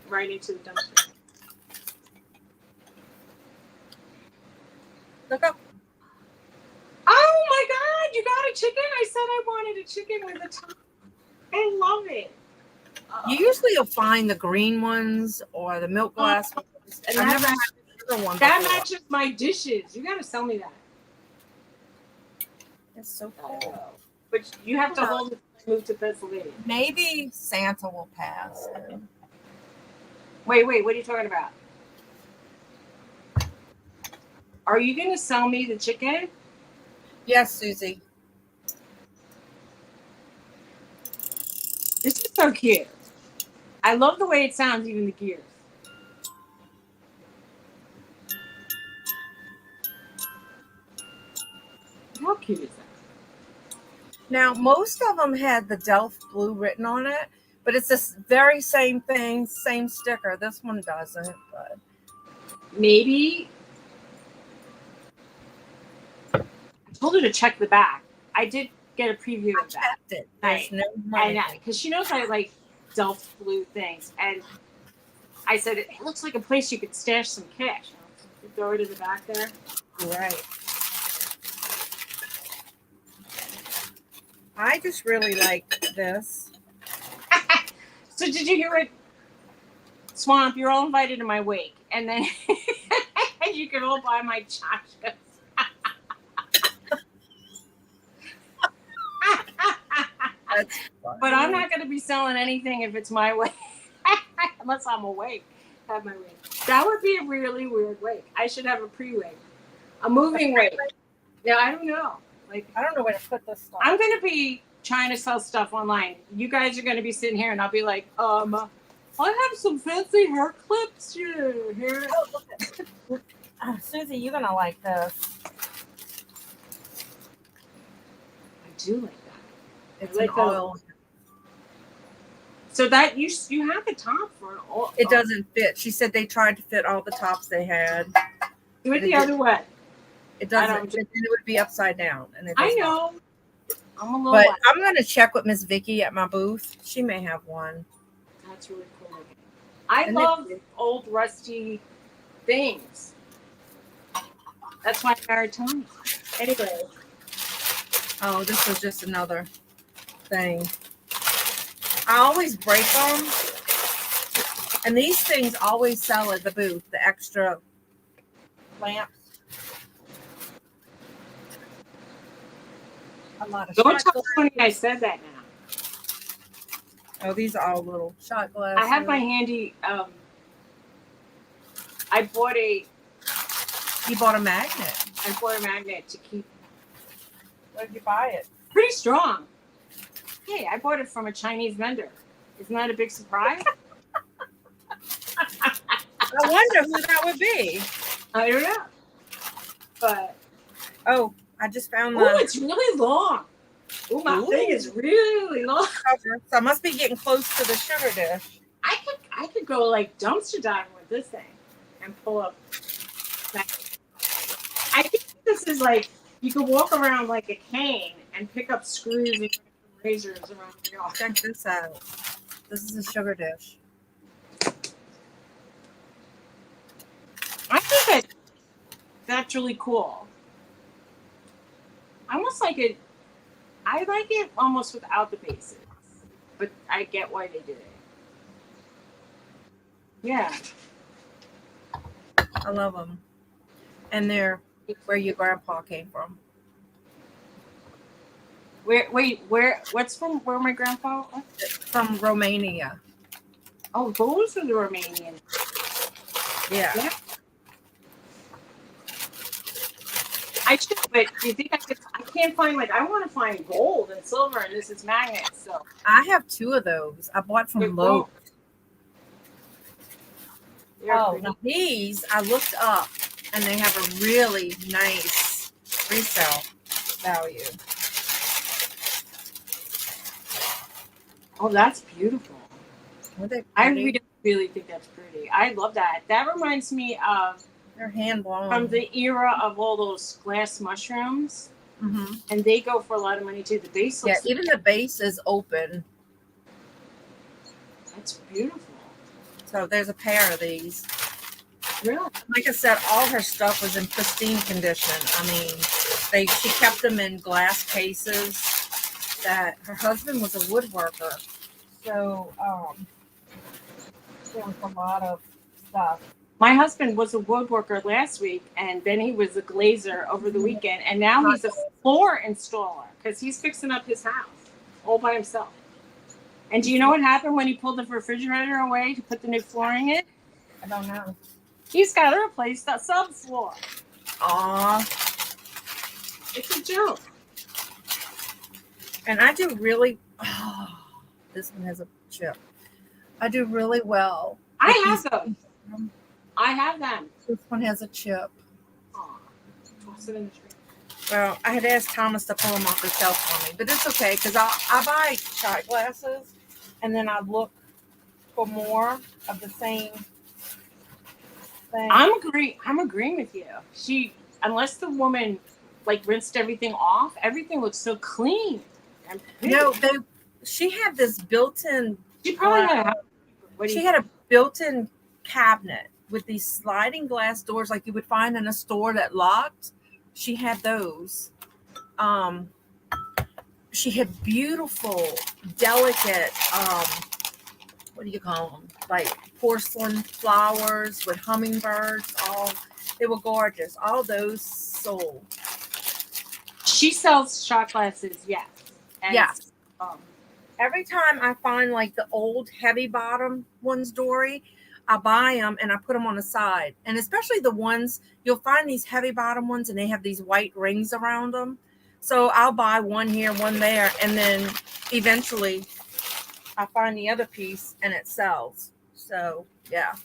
right into the dumpster. Look up. Oh my God, you got a chicken? I said I wanted a chicken with a top. I love it. You usually will find the green ones or the milk glass ones. And I've never had the other one. That matches my dishes. You gotta sell me that. It's so cool. But you have to hold it to move to Pennsylvania. Maybe Santa will pass. Wait, what are you talking about? Are you gonna sell me the chicken? Yes, Suzy. This is so cute. I love the way it sounds, even the gears. How cute is that? Now, most of them had the Delft Blue written on it, but it's the very same thing, same sticker. This one doesn't, but maybe. I told her to check the back. I did get a preview of that. It. There's no money. Because she knows I like Delft Blue things, and I said it looks like a place you could stash some cash. You throw it in the back there. Right. I just really like this. So did you hear it? Swamp, you're all invited to my wake, and then you can all buy my tchotchkes. But I'm not going to be selling anything if it's my wake, unless I'm awake. Have my wake. That would be a really weird wake. I should have a pre-wake, a moving wake. Yeah, I don't know. Like, I don't know where to put this stuff. I'm going to be trying to sell stuff online. You guys are going to be sitting here, and I'll be like, I have some fancy hair clips here. Oh, look at Suzy, you're going to like this. I do like that. It's like oil. So that you have the top for an oil. It doesn't fit. She said they tried to fit all the tops they had. Do it the other way. It doesn't. It would be upside down. And it I know. I'm a little. But I'm going to check with Miss Vicky at my booth. She may have one. That's really cool. I love old rusty things. That's why I married Tony. Anyway. Oh, this was just another thing. I always break them. And these things always sell at the booth, the extra lamps. A lot of Don't tell Tony I said that now. Oh, these are all little shot glasses. I have my handy. I bought a. You bought a magnet. I bought a magnet to keep. Where did you buy it? Pretty strong. Hey, I bought it from a Chinese vendor. Isn't that a big surprise? I wonder who that would be. I don't know. But. Oh, I just found the. Oh, it's really long. Oh, my thing is really long. So I must be getting close to the sugar dish. I could go like dumpster diving with this thing and pull up. I think this is like you could walk around like a cane and pick up screws and razors around the yard. Check this out. This is a sugar dish. I think that's really cool. I almost like it. I like it almost without the bases, but I get why they did it. Yeah. I love them. And they're where your grandpa came from. Where my grandpa was? From Romania. Oh, those are the Romanian. Yeah. I should, but do you think I could? I can't find I want to find gold and silver, and this is magnets. So I have 2 of those. I bought from Lowe's. Oh, now these I looked up, and they have a really nice resale value. Oh, that's beautiful. I really think that's pretty. I love that. That reminds me of they're hand blown from the era of all those glass mushrooms, and they go for a lot of money too. The base, even the base is open. That's beautiful. So there's a pair of these. Really? Like I said, all her stuff was in pristine condition. I mean, she kept them in glass cases. That her husband was a woodworker, so there was a lot of stuff. My husband was a woodworker last week, and then he was a glazer over the weekend, and now he's a floor installer because he's fixing up his house all by himself. And do you know what happened when he pulled the refrigerator away to put the new flooring in? I don't know. He's got to replace the subfloor. Aw. It's a joke. And I do really, this one has a chip. I do really well. I have those. I have them. This one has a chip. Oh, toss it in the tree. Well, I had asked Thomas to pull them off the shelf for me, but it's okay because I buy shot glasses and then I look for more of the same thing. I'm agreeing with you. Unless the woman rinsed everything off, everything looks so clean. No, she had this built-in. She probably had a built-in cabinet with these sliding glass doors like you would find in a store that locked. She had those. She had beautiful, delicate, what do you call them? Like porcelain flowers with hummingbirds. They were gorgeous. All those sold. She sells shot glasses, yes. Yes. Every time I find the old heavy bottom ones, Dory, I buy them and I put them on the side. And especially the ones, you'll find these heavy bottom ones and they have these white rings around them. So I'll buy one here, one there. And then eventually I find the other piece and it sells. So, yeah.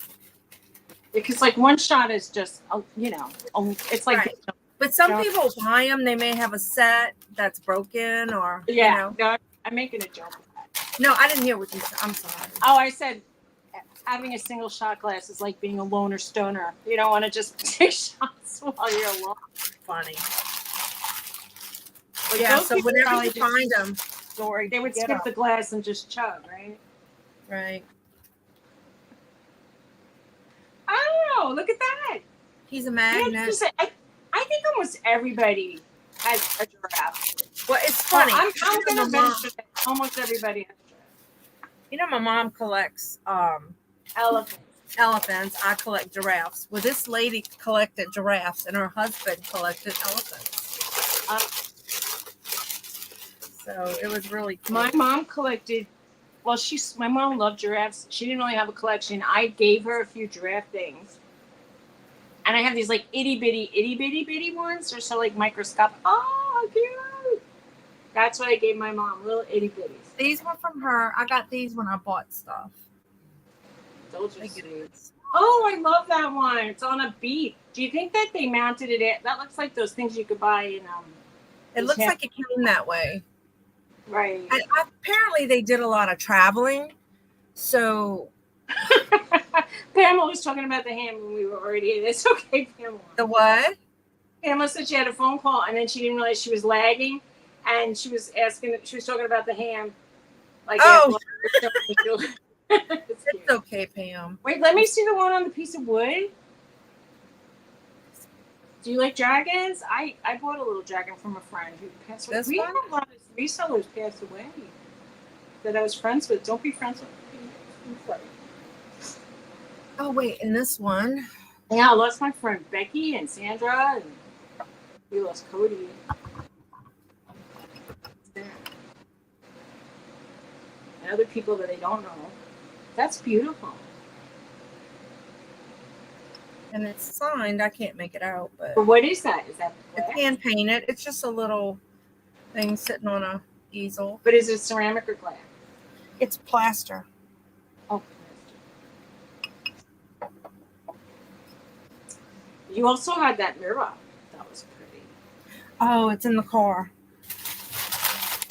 Because one shot is just, it's right. But some people buy them. They may have a set that's broken or, No, I'm making a joke of that. No, I didn't hear what you said. I'm sorry. Oh, I said having a single shot glass is like being a loner stoner. You don't want to just take shots while you're alone. Funny. Yeah, so whenever you find them, Dory, they would skip the glass and just chug, right? Right. Oh, look at that. He's a magnet. I think almost everybody has a giraffe. Well, it's funny. I'm going to venture that almost everybody has a giraffe. My mom collects elephants. I collect giraffes. Well, this lady collected giraffes, and her husband collected elephants. So it was really cool. My mom collected. Well, my mom loved giraffes. She didn't really have a collection. I gave her a few giraffe things. And I have these itty bitty ones. They're so microscopic. Oh, cute. That's what I gave my mom, little itty bitties. These were from her. I got these when I bought stuff. Those are sweet. Oh, I love that one. It's on a beat. Do you think that they mounted it? That looks like those things you could buy in. It looks like it came that way. Right. And apparently they did a lot of traveling. So Pamela was talking about the ham when we were already in. It's okay, Pamela. The what? Pamela said she had a phone call and then she didn't realize she was lagging, and she was talking about the ham. It's okay, Pam. Wait, let me see the one on the piece of wood. Do you like dragons? I bought a little dragon from a friend who passed away. We had a lot of resellers pass away that I was friends with. Don't be friends with me. Oh, wait, and this one. Yeah, I lost my friend Becky and Sandra, and we lost Cody. And other people that I don't know. That's beautiful. And it's signed. I can't make it out, but what is that? Is that it's hand painted. It's just a little thing sitting on a easel. But is it ceramic or glass? It's plaster. Oh, plaster. You also had that mirror. That was pretty. Oh, it's in the car.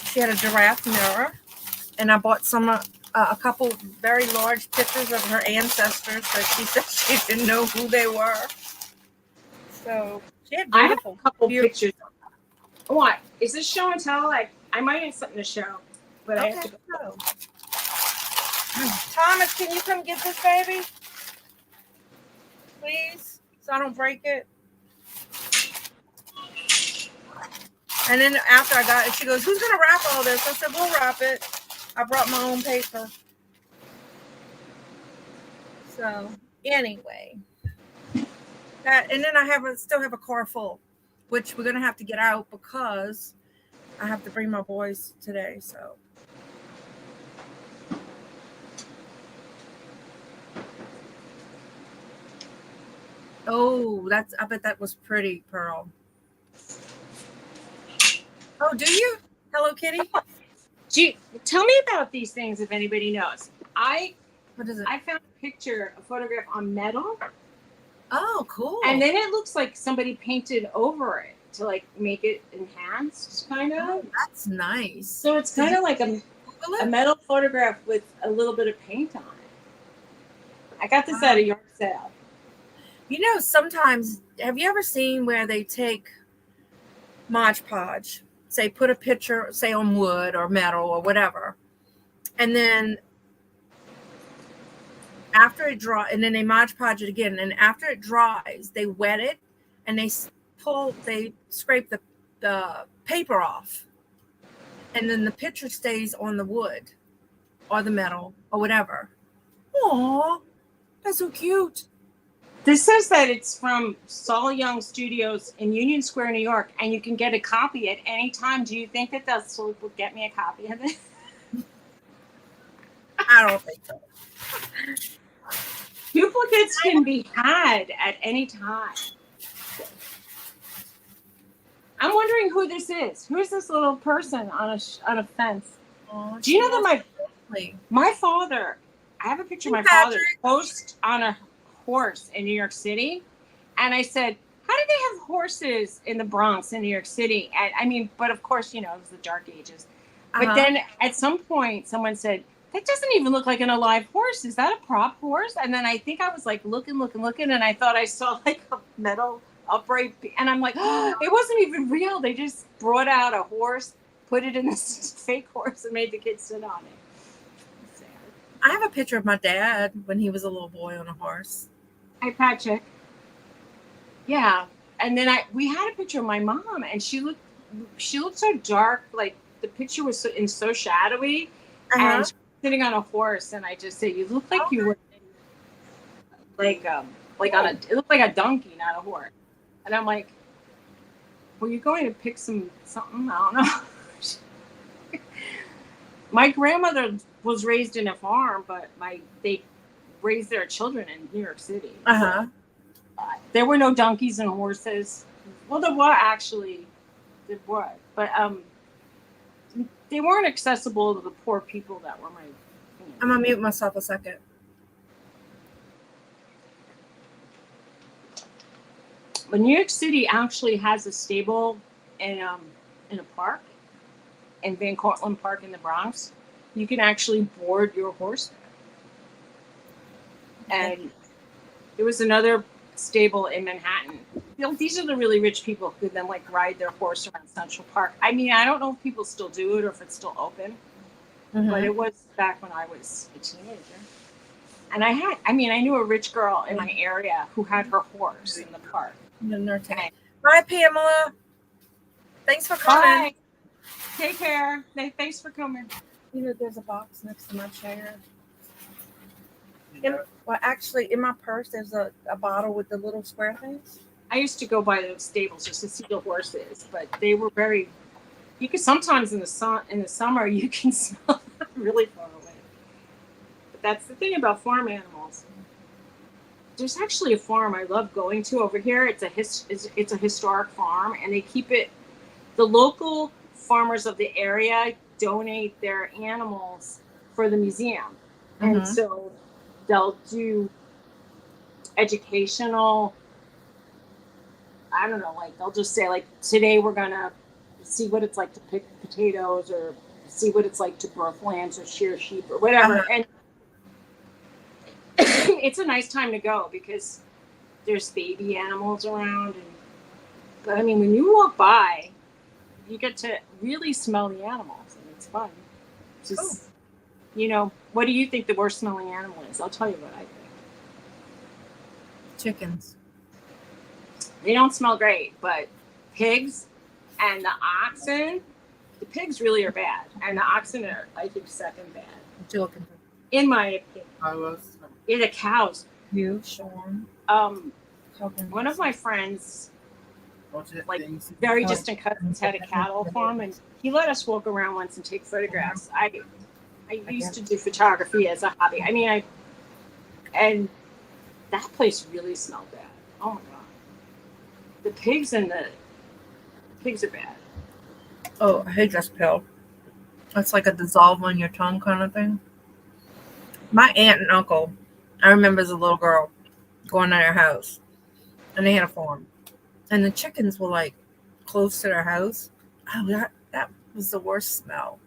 She had a giraffe mirror, and I bought a couple very large pictures of her ancestors, but she said she didn't know who they were. So she had beautiful. I have a couple pictures. What is this show and tell? Like I might have something to show, but okay. I have to go. Thomas, can you come get this baby, please, so I don't break it? And then after I got it, she goes, "Who's gonna wrap all this?" I said, "We'll wrap it." I brought my own paper. So anyway, and then I still have a car full, which we're gonna have to get out because I have to bring my boys today. So. Oh, I bet that was pretty, Pearl. Oh, do you? Hello Kitty? Gee, tell me about these things if anybody knows. What is it? I found a photograph on metal. Oh, cool. And then it looks like somebody painted over it to like make it enhanced, kind of. Oh, that's nice. So it's kind of like a metal photograph with a little bit of paint on it. I got this at a yard sale. You know, sometimes, have you ever seen where they take Mod Podge, say put a picture, say on wood or metal or whatever, and then after it dries, and then they Mod Podge it again, and after it dries, they wet it, and they scrape the paper off, and then the picture stays on the wood or the metal or whatever. Aw, that's so cute. This says that it's from Saul Young Studios in Union Square, New York, and you can get a copy at any time. Do you think that they'll still get me a copy of it? I don't think so. Duplicates can be had at any time. I'm wondering who this is. Who's this little person on a fence? Oh, do you know that my father? I have a picture of my father posed on a horse in New York City, and I said, "How do they have horses in the Bronx in New York City?" And I mean, but of course, you know, it was the Dark Ages. But then at some point, someone said, "That doesn't even look like an alive horse. Is that a prop horse?" And then I think I was like looking, and I thought I saw like a metal upright, and I'm like, "Oh, it wasn't even real. They just brought out a horse, put it in this fake horse, and made the kids sit on it." Sad. I have a picture of my dad when he was a little boy on a horse. Hi, Patrick. Yeah, and then we had a picture of my mom, and she looked so dark. Like the picture was so shadowy, and she was sitting on a horse. And I just said, "You look like you were like it looked like a donkey, not a horse." And I'm like, "Were you going to pick something? I don't know." My grandmother was raised in a farm, but they raised their children in New York City. There were no donkeys and horses. Well, there were actually, but they weren't accessible to the poor people that were my. I'm gonna mute myself a second. But New York City actually has a stable in a park, in Van Cortlandt Park in the Bronx. You can actually board your horse there. And there was another stable in Manhattan. You know, these are the really rich people who then like ride their horse around Central Park. I mean, I don't know if people still do it or if it's still open, but it was back when I was a teenager. And I knew a rich girl in my area who had her horse in the park. Bye, Pamela. Thanks for coming. Bye. Take care. Thanks for coming. You know, there's a box next to my chair. Well, actually, in my purse, there's a bottle with the little square things. I used to go by those stables just to see the horses, but they were very. You could sometimes in the summer you can smell them really far away. But that's the thing about farm animals. there's actually a farm I love going to over here. It's a historic farm, and they keep it. The local farmers of the area donate their animals for the museum, and so they'll do educational. I don't know, like they'll just say like today we're gonna see what it's like to pick potatoes or see what it's like to birth lambs or shear sheep or whatever, and it's a nice time to go because there's baby animals around, but I mean when you walk by you get to really smell the animals and it's fun. Just what do you think the worst smelling animal is? I'll tell you what I think. Chickens. They don't smell great, but pigs and the oxen, the pigs really are bad, and the oxen are, I think, second bad. What you looking for? In my opinion. The cows. You, Sean. One of my friends, like very distant cousins, had a cattle farm, and he let us walk around once and take photographs. I used to do photography as a hobby. I mean, and that place really smelled bad. Oh my god. The pigs are bad. Oh, I hate this pill. It's like a dissolve on your tongue kind of thing. My aunt and uncle, I remember as a little girl going to their house, and they had a farm, and the chickens were like close to their house. Oh, that was the worst smell.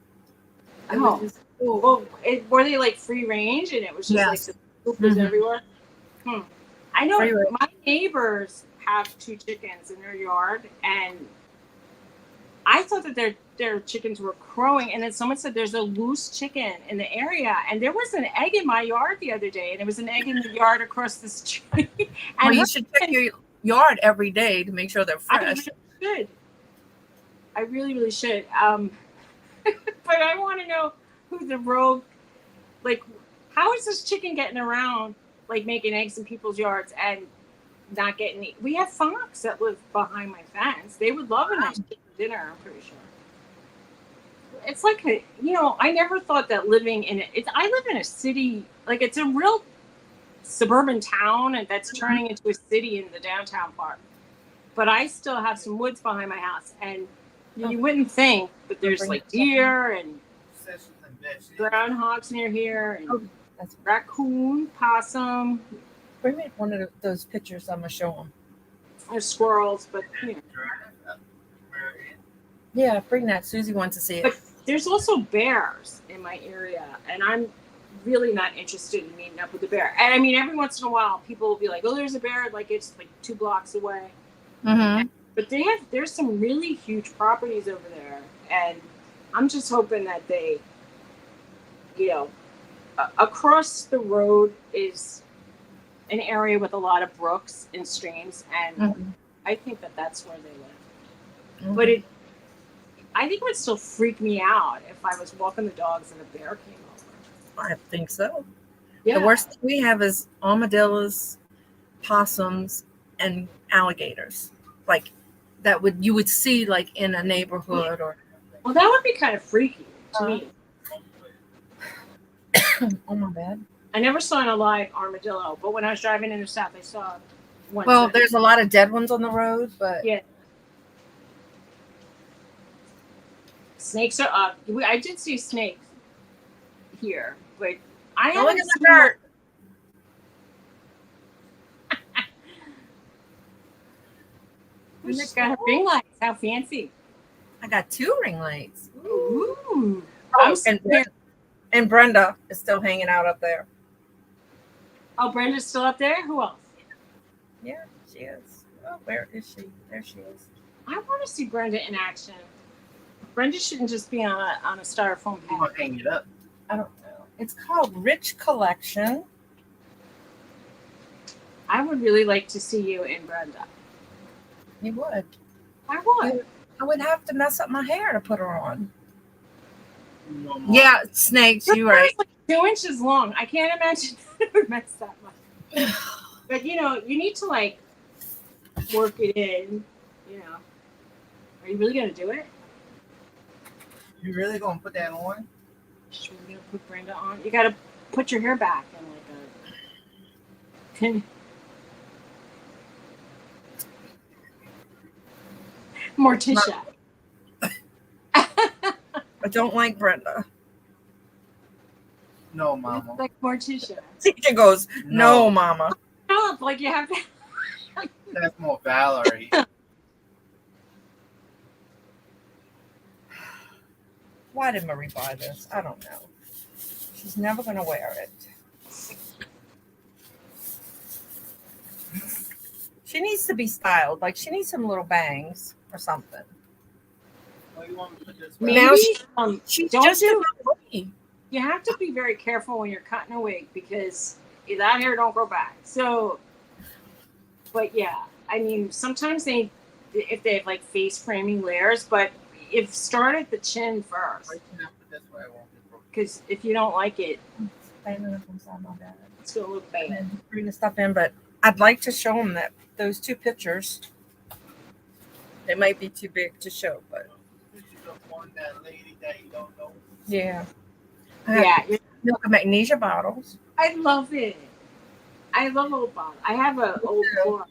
Well, were they like free range, and it was just like the poop was everywhere? I know my neighbors have 2 chickens in their yard, and I thought that their chickens were crowing, and then someone said there's a loose chicken in the area, and there was an egg in my yard the other day, and there was an egg in the yard across the street. And you should check your yard every day to make sure they're fresh. I really, really should. But I want to know who the rogue, like, how is this chicken getting around, like making eggs in people's yards and not getting eaten? We have fox that live behind my fence. They would love a nice chicken dinner, I'm pretty sure. It's like I never thought that living in I live in a city, like it's a real suburban town, and that's turning into a city in the downtown part. But I still have some woods behind my house, and you wouldn't think, but there's like deer and groundhogs near here, and raccoon, possum. Bring me one of those pictures. I'm gonna show them. There's squirrels, but yeah, bring that. Suzy wants to see it. But there's also bears in my area, and I'm really not interested in meeting up with a bear. And I mean, every once in a while, people will be like, "Oh, there's a bear!" Like it's like 2 blocks away. But there's some really huge properties over there, and I'm just hoping that they, across the road is an area with a lot of brooks and streams, and I think that that's where they live. But I think it would still freak me out if I was walking the dogs and a bear came over. I think so. Yeah. The worst thing we have is armadillos, possums, and alligators. Like you would see like in a neighborhood or. Well, that would be kind of freaky to me. Oh my bad. I never saw a live armadillo, but when I was driving in the south, I saw one. Well, there's a lot of dead ones on the road, but yeah. Snakes are up. I did see snakes here, but I haven't seen dirt. She's got her ring lights. How fancy! I got 2 ring lights. Ooh. And Brenda is still hanging out up there. Oh, Brenda's still up there? Who else? Yeah, she is. Oh, where is she? There she is. I want to see Brenda in action. Brenda shouldn't just be on a styrofoam pad. You want to hang it up? I don't know. It's called Rich Collection. I would really like to see you in Brenda. You would. I would. I would have to mess up my hair to put her on. Yeah, snakes. You're right. Like 2 inches long. I can't imagine that it would mess that much. But you need to like work it in. Are you really gonna do it? You really gonna put that on? Sure, we're gonna put Brenda on. You gotta put your hair back and like a pin. Morticia. I don't like Brenda. No, It's Mama. like Morticia. Teacher goes, no, No. Mama. No, like you have to. That's more Valerie. Why did Marie buy this? I don't know. She's never going to wear it. She needs to be styled. Like, she needs some little bangs or something. Oh, you want me to put this Maybe back? She's don't just do. a Marie. You have to be very careful when you're cutting a wig because that hair don't grow back. So, but yeah, I mean, sometimes if they have like face framing layers, but if start at the chin first, Right, you have to put this where I won't get broken. because if you don't like it, Standing up inside my bed. it's gonna look bad. And bring the stuff in, but I'd like to show them that those two pictures. They might be too big to show, but This is the one, that lady that you don't know. yeah. Yeah, Milk and magnesia bottles. I love it. I love old bottles. I have a old floor.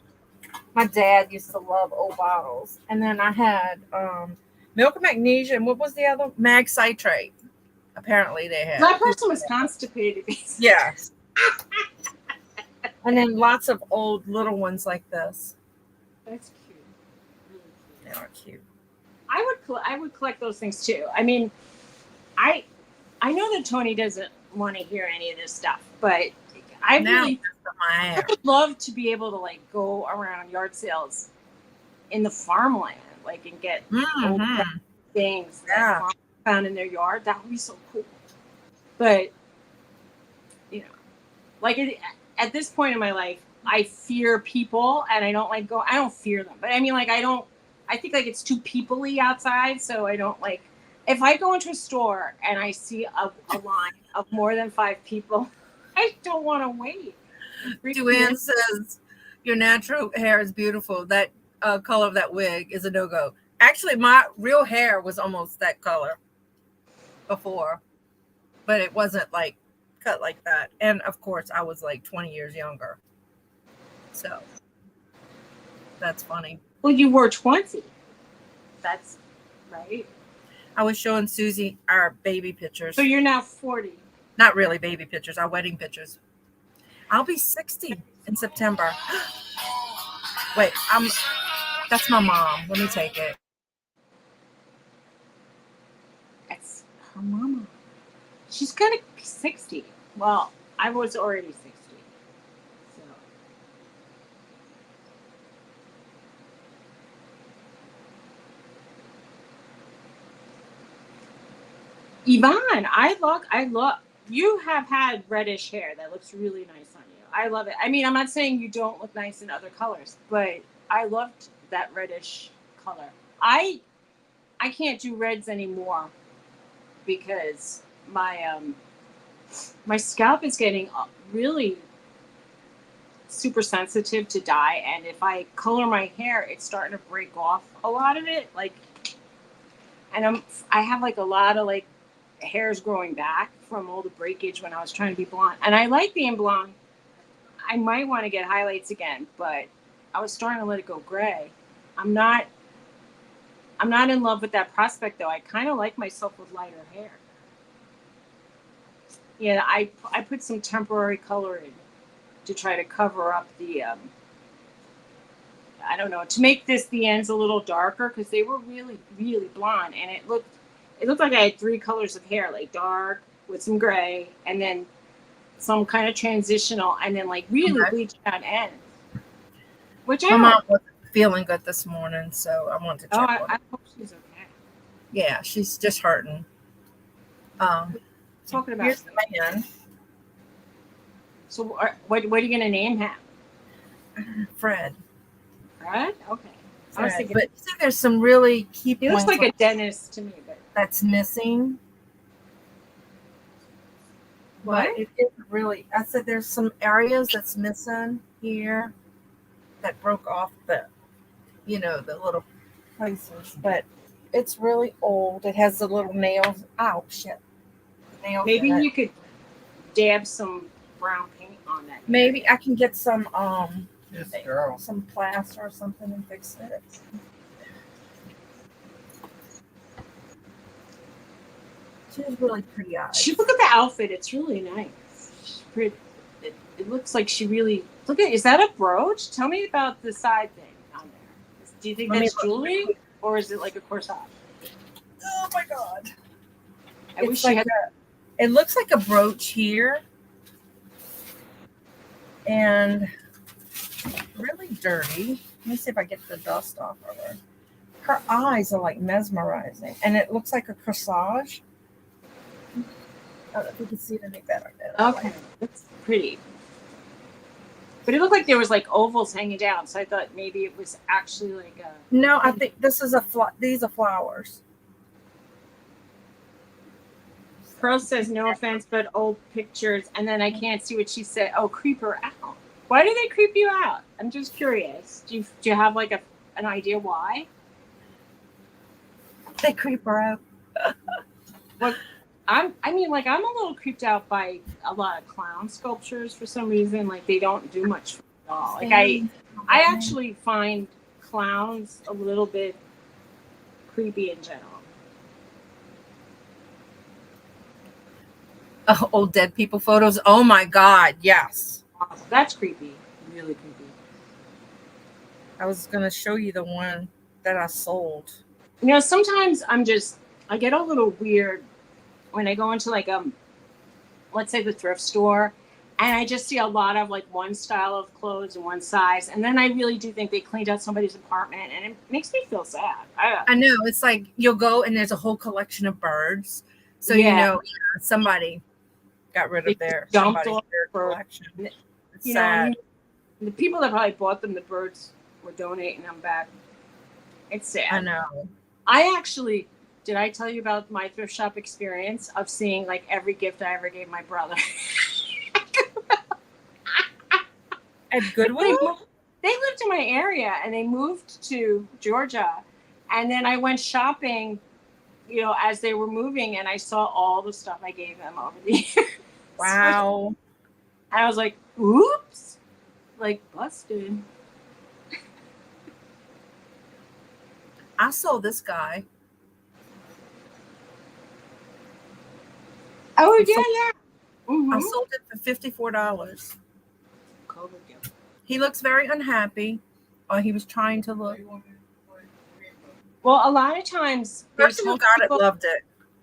My dad used to love old bottles. And then I had milk and magnesia, and what was the other? Mag citrate. Apparently they had. That person was constipated. Yes. And then lots of old little ones like this. That's cute. Really cute. They are cute. I would collect those things too. I mean, I know that Tony doesn't want to hear any of this stuff, but I would love to be able to like go around yard sales in the farmland, like and get old things that farmers found in their yard. That would be so cool. But you know, like at this point in my life, I fear people, and I don't I don't fear them, but I mean, like I think like it's too people-y outside, so I don't like. If I go into a store and I see a line of more than 5 people, I don't want to wait. Duane says your natural hair is beautiful. That color of that wig is a no-go. Actually, my real hair was almost that color before, but it wasn't like cut like that. And of course, I was like 20 years younger. So that's funny. Well, you were 20. That's right. I was showing Suzy our baby pictures. So you're now 40. Not really baby pictures, our wedding pictures. I'll be 60 in September. Wait, that's my mom. Let me take it. That's her mama. She's gonna be 60. Well, I was already 60. So. Yvonne, I love you have had reddish hair that looks really nice on you. I love it. I mean, I'm not saying you don't look nice in other colors, but I loved that reddish color. I can't do reds anymore because my scalp is getting really super sensitive to dye, and if I color my hair, it's starting to break off a lot of it. Like, and I have like a lot of like hairs growing back from all the breakage when I was trying to be blonde. And I like being blonde. I might want to get highlights again, but I was starting to let it go gray. I'm not in love with that prospect though. I kind of like myself with lighter hair. Yeah, I put some temporary color in to try to cover up the I don't know, to make the ends a little darker because they were really, really blonde, and it looked like I had 3 colors of hair, like dark with some gray, and then some kind of transitional, and then like really bleached out ends. Which my mom wasn't feeling good this morning, so I wanted to check on her. I hope she's okay. Yeah, she's just hurting. Talking about here's the man. So what are you gonna name him? Fred. Fred? Okay. Fred. I was thinking, but see, there's some really key he points. looks like a dentist to me, but that's missing. what? But it isn't really. I said there's some areas that's missing here that broke off the little places. But it's really old. It has the little nails. Oh shit! Nails. Maybe you could dab some brown paint on that. Maybe I can get some This girl. some plaster or something and fix it. She has really pretty eyes. Look at the outfit. It's really nice. She's pretty. It looks like she really. Look at. Is that a brooch? Tell me about the side thing on there. Do you think that's jewelry, or is it like a corsage? Oh my god! I wish she had. It looks like a brooch here, and really dirty. Let me see if I get the dust off of her. Her eyes are like mesmerizing, and it looks like a corsage. I don't know if you can see it any better. Okay, that's pretty. But it looked like there was like ovals hanging down, so I thought maybe it was actually like a. No, I think this is these are flowers. Pearl says, no offense, but old pictures, and then I can't see what she said. Oh, creep her out. Why do they creep you out? I'm just curious. Do you have like an idea why? They creep her out. Well, I'm a little creeped out by a lot of clown sculptures for some reason. Like they don't do much for me at all. Like I actually find clowns a little bit creepy in general. Old dead people photos. Oh my god, yes. That's creepy. Really creepy. I was gonna show you the one that I sold. You know, sometimes I get a little weird when I go into like let's say the thrift store, and I just see a lot of like one style of clothes and one size, and then I really do think they cleaned out somebody's apartment, and it makes me feel sad. I know, it's like you'll go and there's a whole collection of birds, so you know somebody got rid of their collection. It's sad. The people that probably bought them, the birds were donating them back. It's sad. I know. Did I tell you about my thrift shop experience of seeing like every gift I ever gave my brother? At Goodwill? They lived in my area and they moved to Georgia. And then I went shopping, you know, as they were moving, and I saw all the stuff I gave them over the years. Wow. And I was like, oops. Like, busted. I sold this guy. Oh, yeah. Mm-hmm. I sold it for $54. He looks very unhappy. He was trying to look. Well, a lot of times, the person who got it loved it.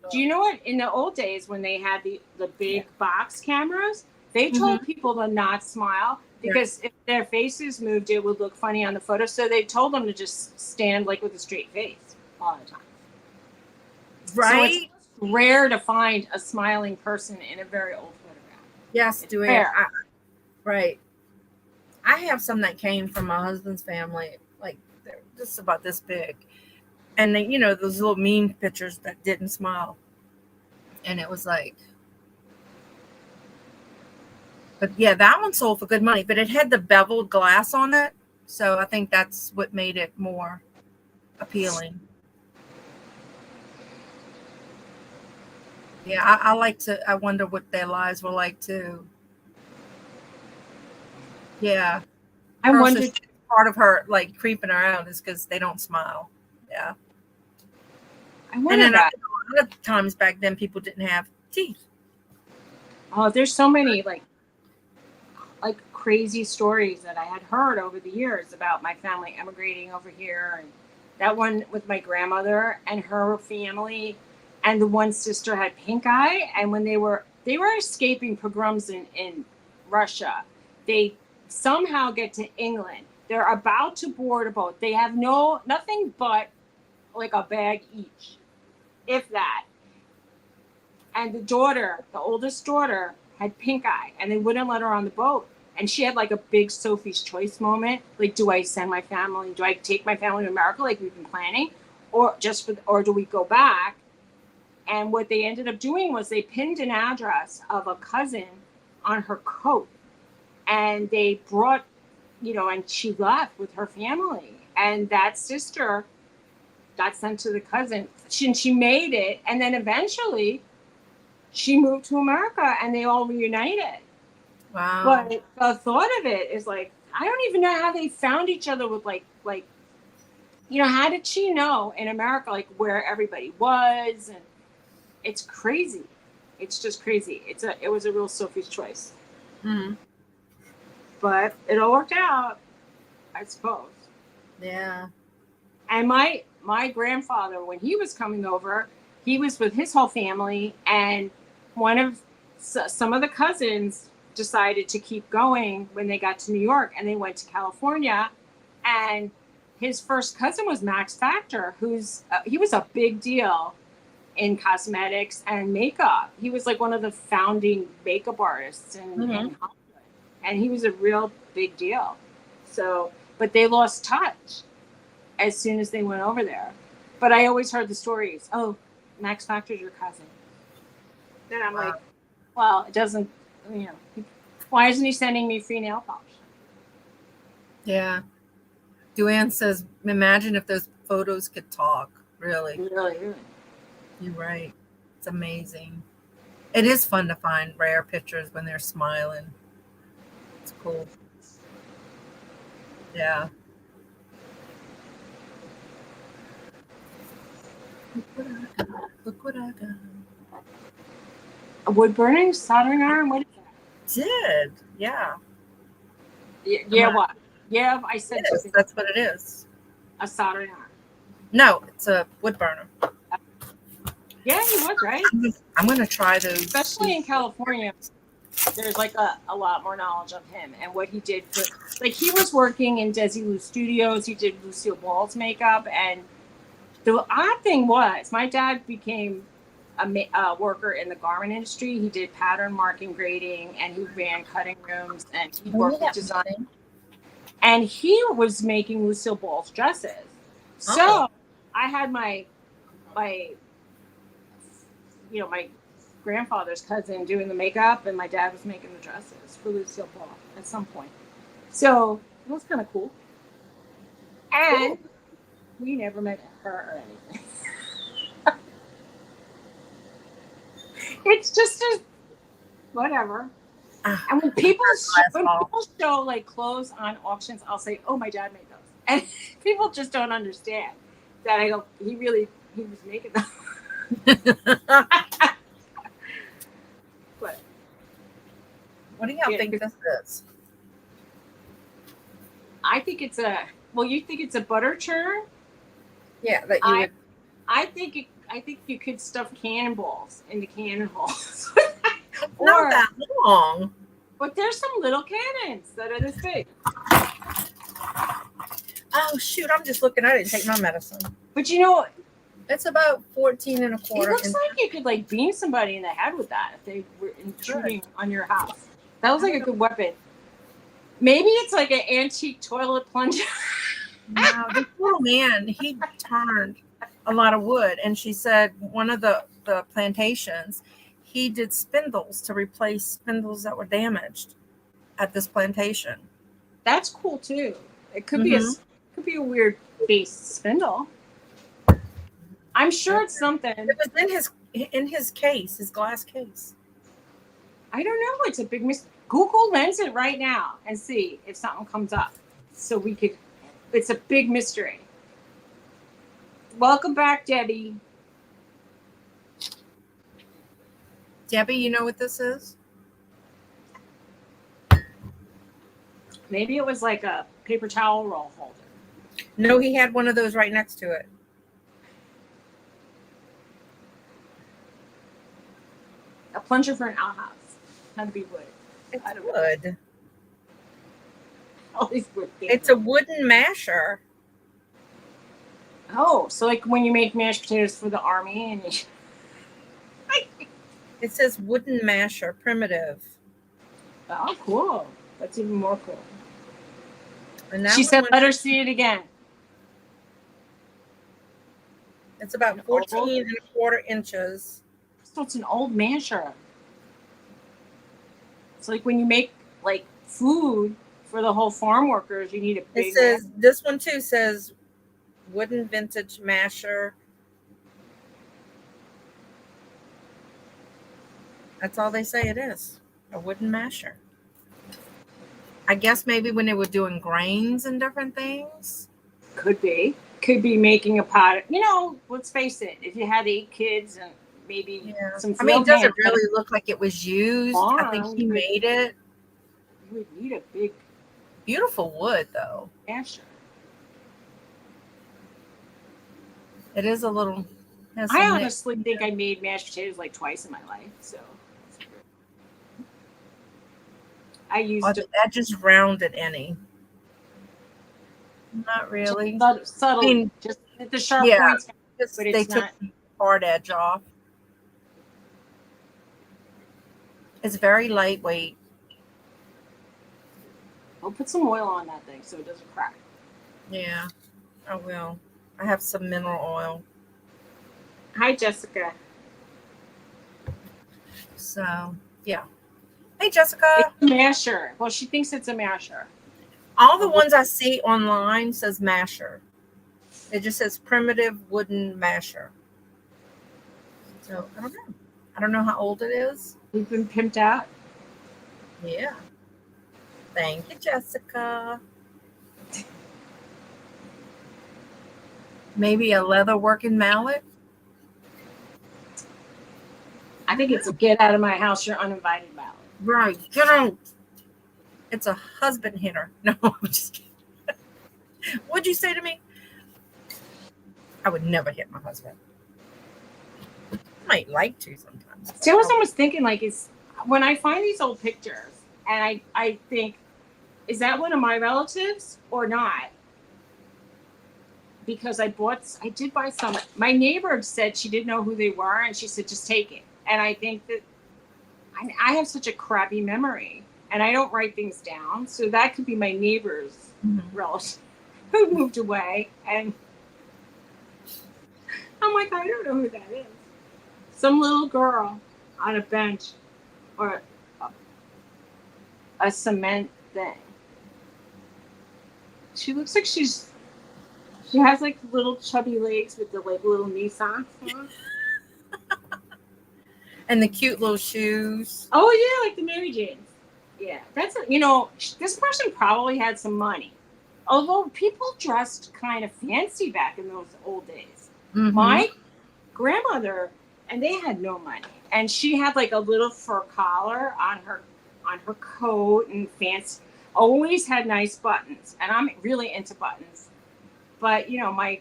Do you know what? In the old days, when they had the big box cameras, they told people to not smile because if their faces moved, it would look funny on the photo. So they told them to just stand like with a straight face all the time. Right? So it's rare to find a smiling person in a very old photograph. Yes, do it. Right. I have some that came from my husband's family, like they're just about this big. And they, you know, those little meme pictures that didn't smile. And it was like, but yeah, that one sold for good money, but it had the beveled glass on it. So I think that's what made it more appealing. Yeah, I wonder what their lives were like too. Yeah. I wondered. Part of her like creeping her out is because they don't smile. Yeah. I wonder that. A lot of times back then people didn't have teeth. Oh, there's so many like crazy stories that I had heard over the years about my family emigrating over here, and that one with my grandmother and her family, and the one sister had pink eye, and when they were escaping pogroms in Russia, they somehow get to England. They're about to board a boat. They have nothing but like a bag each, if that. And the oldest daughter, had pink eye, and they wouldn't let her on the boat. And she had like a big Sophie's Choice moment. Like, do I send my family? Do I take my family to America like we've been planning? Or do we go back? And what they ended up doing was they pinned an address of a cousin on her coat. And they brought, and she left with her family. And that sister got sent to the cousin. She made it. And then eventually she moved to America and they all reunited. Wow. But the thought of it is like, I don't even know how they found each other with how did she know in America, like where everybody was? And it's crazy. It's just crazy. It was a real Sophie's choice. Mm-hmm. But it all worked out, I suppose. Yeah. And my grandfather, when he was coming over, he was with his whole family, and some of the cousins decided to keep going when they got to New York, and they went to California. And his first cousin was Max Factor, he was a big deal in cosmetics and makeup. He was like one of the founding makeup artists in Hollywood, and he was a real big deal. So, but they lost touch as soon as they went over there. But I always heard the stories. Oh, Max Factor's your cousin. Then I'm like, well, it doesn't, why isn't he sending me free nail polish? Yeah. Duane says, imagine if those photos could talk. Really. Really. You're right. It's amazing. It is fun to find rare pictures when they're smiling. It's cool. Yeah. Look what I got. A wood burning soldering iron? What is that? Did. Yeah. Yeah, what? Yeah, I said something. That's what it is. A soldering iron. No, it's a wood burner. Yeah, he was, right? I'm going to try those. Especially in California, there's like a lot more knowledge of him and what he did for, like, he was working in Desilu Studios. He did Lucille Ball's makeup. And the odd thing was, my dad became a worker in the garment industry. He did pattern marking, grading, and he ran cutting rooms, and he worked with design. And he was making Lucille Ball's dresses. So I had my grandfather's cousin doing the makeup, and my dad was making the dresses for Lucille Ball at some point. So it was kind of cool. And we never met her or anything. It's just whatever. And when people show like clothes on auctions, I'll say, "Oh, my dad made those," and people just don't understand that he was making them. But what do y'all think this is? I think it's you think it's a butter churn? Yeah, that you would. I think you could stuff cannonballs into cannon holes. Not that long. But there's some little cannons that are this big. Oh shoot! I'm just looking. I didn't take my medicine. But it's about 14 and a quarter. It looks like you could like beam somebody in the head with that if they were intruding on your house. That was like a good weapon. Maybe it's like an antique toilet plunger. No, this little man, he turned a lot of wood, and she said one of the plantations, he did spindles to replace spindles that were damaged at this plantation. That's cool too. It could be a weird base spindle. I'm sure it's something. It was in his case, his glass case. I don't know. It's a big mystery. Google Lens it right now and see if something comes up. So we could. It's a big mystery. Welcome back, Debbie. Debbie, you know what this is? Maybe it was like a paper towel roll holder. No, he had one of those right next to it. A plunger for an outhouse. Had to be wood. It's wood. All these wood things. It's a wooden masher. Oh, so like when you make mashed potatoes for the army and you... It says wooden masher, primitive. Oh, cool. That's even more cool. And she said, let her see it again. It's about 14 and a quarter inches. So it's an old masher. It's like when you make like food for the whole farm workers, you need a big. It says this one too says wooden vintage masher. That's all they say it is. A wooden masher. I guess maybe when they were doing grains and different things. Could be making a pot. Let's face it. If you had 8 kids and maybe Yeah. some I mean, field does hands. it really look like it was used? I think he made it. You would need a big Beautiful wood, though. masher. It is a little. I honestly think I made mashed potatoes like twice in my life. So I used that just rounded any. Not really. Subtle. I mean, just at the sharp points. But they took the hard edge off. It's very lightweight. I'll put some oil on that thing so it doesn't crack. Yeah, I will. I have some mineral oil. Hi, Jessica. So, yeah. Hey, Jessica. It's a masher. Well, she thinks it's a masher. All the ones I see online says masher. It just says primitive wooden masher. So, I don't know. I don't know how old it is. We've been pimped out. Yeah. Thank you, Jessica. Maybe a leather working mallet? I think it's a get out of my house, you're uninvited mallet. Right. Get out. It's a husband hitter. No, I'm just kidding. What'd you say to me? I would never hit my husband. I might like to sometimes. See, I was almost thinking, like, is when I find these old pictures and I think, is that one of my relatives or not? Because I did buy some. My neighbor said she didn't know who they were, and she said, just take it. And I think that I have such a crappy memory, and I don't write things down. So that could be my neighbor's relative who moved away. And I'm like, I don't know who that is. Some little girl on a bench or a cement thing. She looks like she has like little chubby legs with the like little knee socks on. And the cute little shoes. Oh yeah, like the Mary Janes. Yeah, this person probably had some money. Although people dressed kind of fancy back in those old days. Mm-hmm. My grandmother, and they had no money, and she had like a little fur collar on her coat and fancy. Always had nice buttons, and I'm really into buttons. But my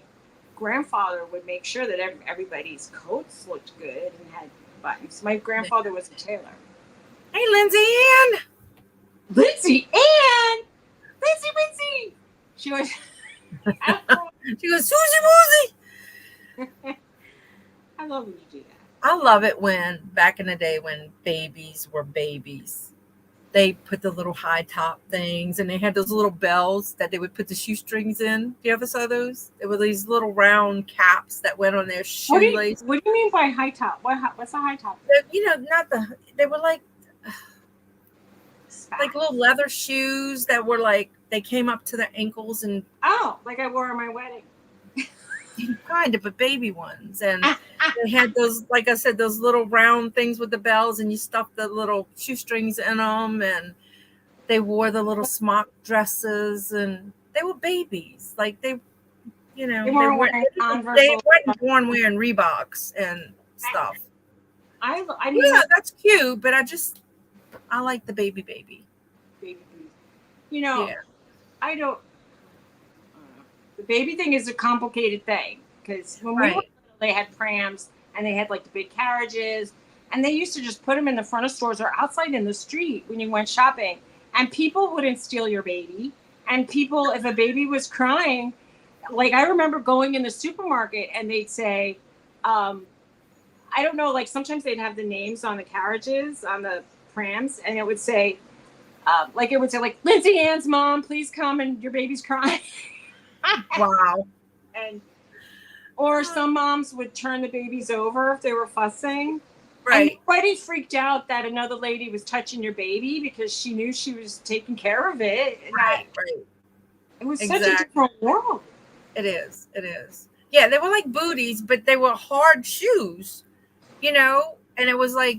grandfather would make sure that everybody's coats looked good and had buttons. My grandfather was a tailor. Hey, Lindsay Ann. Lindsay Ann. Lindsay. She was. She goes, Suzy Woozy. I love when you do that. I love it when back in the day when babies were babies. They put the little high top things, and they had those little bells that they would put the shoestrings in. Do you ever saw those? There were these little round caps that went on their shoelace. What do you mean by high top? What's a high top? They were like little leather shoes that were like, they came up to their ankles and. Oh, like I wore on my wedding. Kind of, but baby ones. And they had those, like I said, those little round things with the bells, and you stuffed the little shoestrings in them, and they wore the little smock dresses, and they were babies. Like they weren't born wearing Reeboks and stuff. I mean, yeah, that's cute, but I like the baby. Yeah. I don't. The baby thing is a complicated thing because when we were little, they had prams and they had like the big carriages, and they used to just put them in the front of stores or outside in the street when you went shopping, and people wouldn't steal your baby. And people, if a baby was crying, like I remember going in the supermarket and they'd say, I don't know, like sometimes they'd have the names on the carriages, on the prams, and it would say, like Lindsay Ann's mom, please come, and your baby's crying. Wow. Or some moms would turn the babies over if they were fussing. Right. And nobody freaked out that another lady was touching your baby because she knew she was taking care of it. Right. It was such a different world. It is. Yeah, they were like booties, but they were hard shoes, and it was like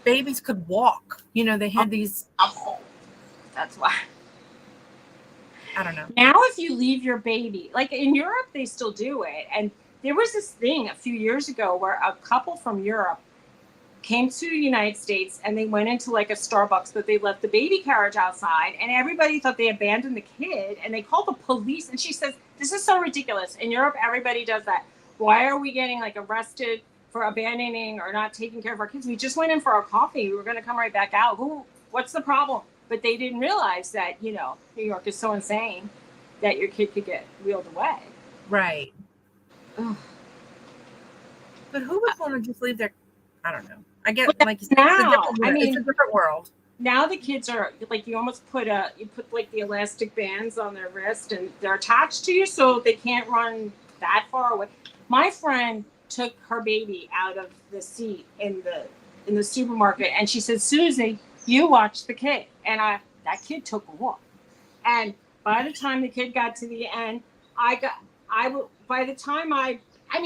babies could walk. They had these. That's why. I don't know. Now, if you leave your baby, like in Europe, they still do it, and there was this thing a few years ago where a couple from Europe came to the United States and they went into like a Starbucks, but they left the baby carriage outside and everybody thought they abandoned the kid and they called the police. And she says, this is so ridiculous. In Europe, everybody does that. Why are we getting like arrested for abandoning or not taking care of our kids? We just went in for our coffee. We were going to come right back out. What's the problem? But they didn't realize that, New York is so insane that your kid could get wheeled away. Right. Ugh. But who would want to just leave their, I don't know. I get, like you said, now, it's a different world. Now the kids are like, you almost put like the elastic bands on their wrist and they're attached to you so they can't run that far away. My friend took her baby out of the seat in the supermarket and she said, Suzy, you watch the kid. And that kid took off. And by the time the kid got to the end,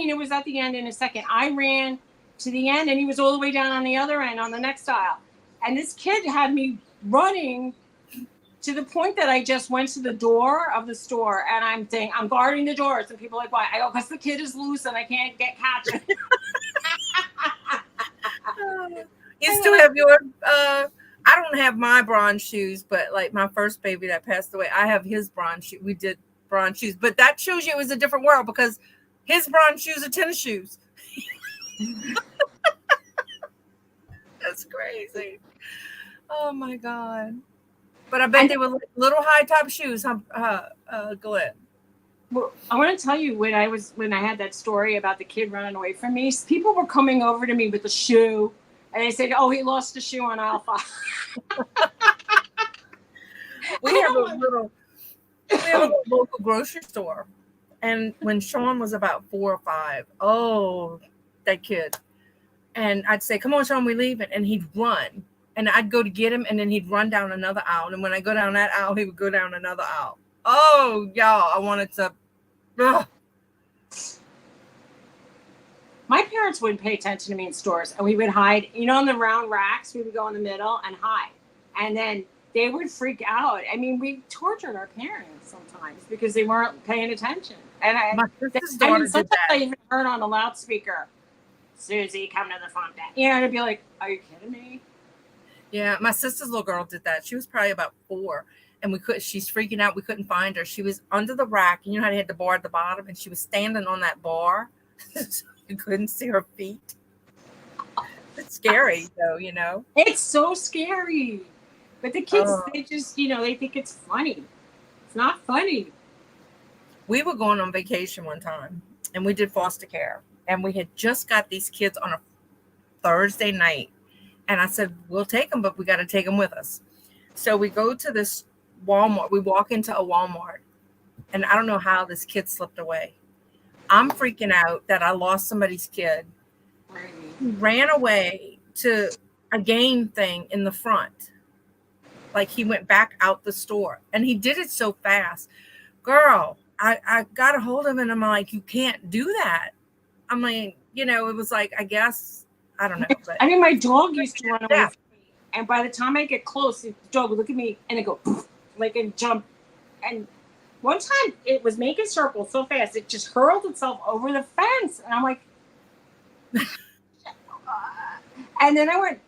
it was at the end in a second. I ran to the end and he was all the way down on the other end on the next aisle. And this kid had me running to the point that I just went to the door of the store and I'm saying, I'm guarding the doors. And people are like, why? I go, because the kid is loose and I can't catch it. You still have your, I don't have my bronze shoes, but like my first baby that passed away, I have his bronze shoes. We did bronze shoes, but that shows you it was a different world because his bronze shoes are tennis shoes. That's crazy. Oh my God. But I bet they were little high top shoes, Glenn. Well, I want to tell you when I had that story about the kid running away from me, people were coming over to me with a shoe and they said, oh, he lost a shoe on aisle 5. We have a little local grocery store. And when Sean was about 4 or 5, oh, that kid. And I'd say, come on, Sean, we leave it. And he'd run. And I'd go to get him, and then he'd run down another aisle. And when I go down that aisle, he would go down another aisle. Oh, y'all, I wanted to. Ugh. My parents wouldn't pay attention to me in stores, and we would hide. On the round racks, we would go in the middle and hide. And then they would freak out. I mean, we tortured our parents sometimes because they weren't paying attention. And sometimes I even heard on the loudspeaker, Suzy, come to the front desk. I'd be like, are you kidding me? Yeah, my sister's little girl did that. She was probably about 4, and she's freaking out. We couldn't find her. She was under the rack, and you know how they had the bar at the bottom, and she was standing on that bar. So you couldn't see her feet. It's scary, though, It's so scary. But the kids, they just, they think it's funny. It's not funny. We were going on vacation one time, and we did foster care, and we had just got these kids on a Thursday night. And I said, we'll take them, but we got to take them with us. So we go to this Walmart. We walk into a Walmart. And I don't know how this kid slipped away. I'm freaking out that I lost somebody's kid. He ran away to a game thing in the front. Like he went back out the store. And he did it so fast. Girl, I got a hold of him and I'm like, you can't do that. I mean, it was like, I guess, I don't know. But my dog used to run away from me. And by the time I get close, the dog would look at me and it go, poof, like, and jump. And one time it was making circles so fast, it just hurled itself over the fence. And I'm like, and then I went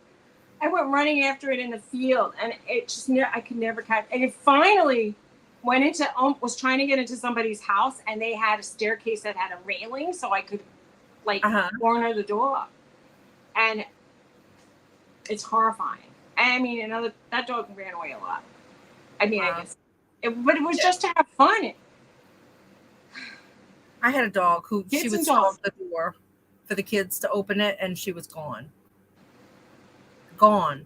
running after it in the field. And it just, I could never catch. And it finally went into, was trying to get into somebody's house. And they had a staircase that had a railing. So I could, corner the door. And it's horrifying. I mean, that dog ran away a lot. I mean, wow. I guess, but it was just to have fun. I had a dog who she would stop the door for the kids to open it, and she was gone. And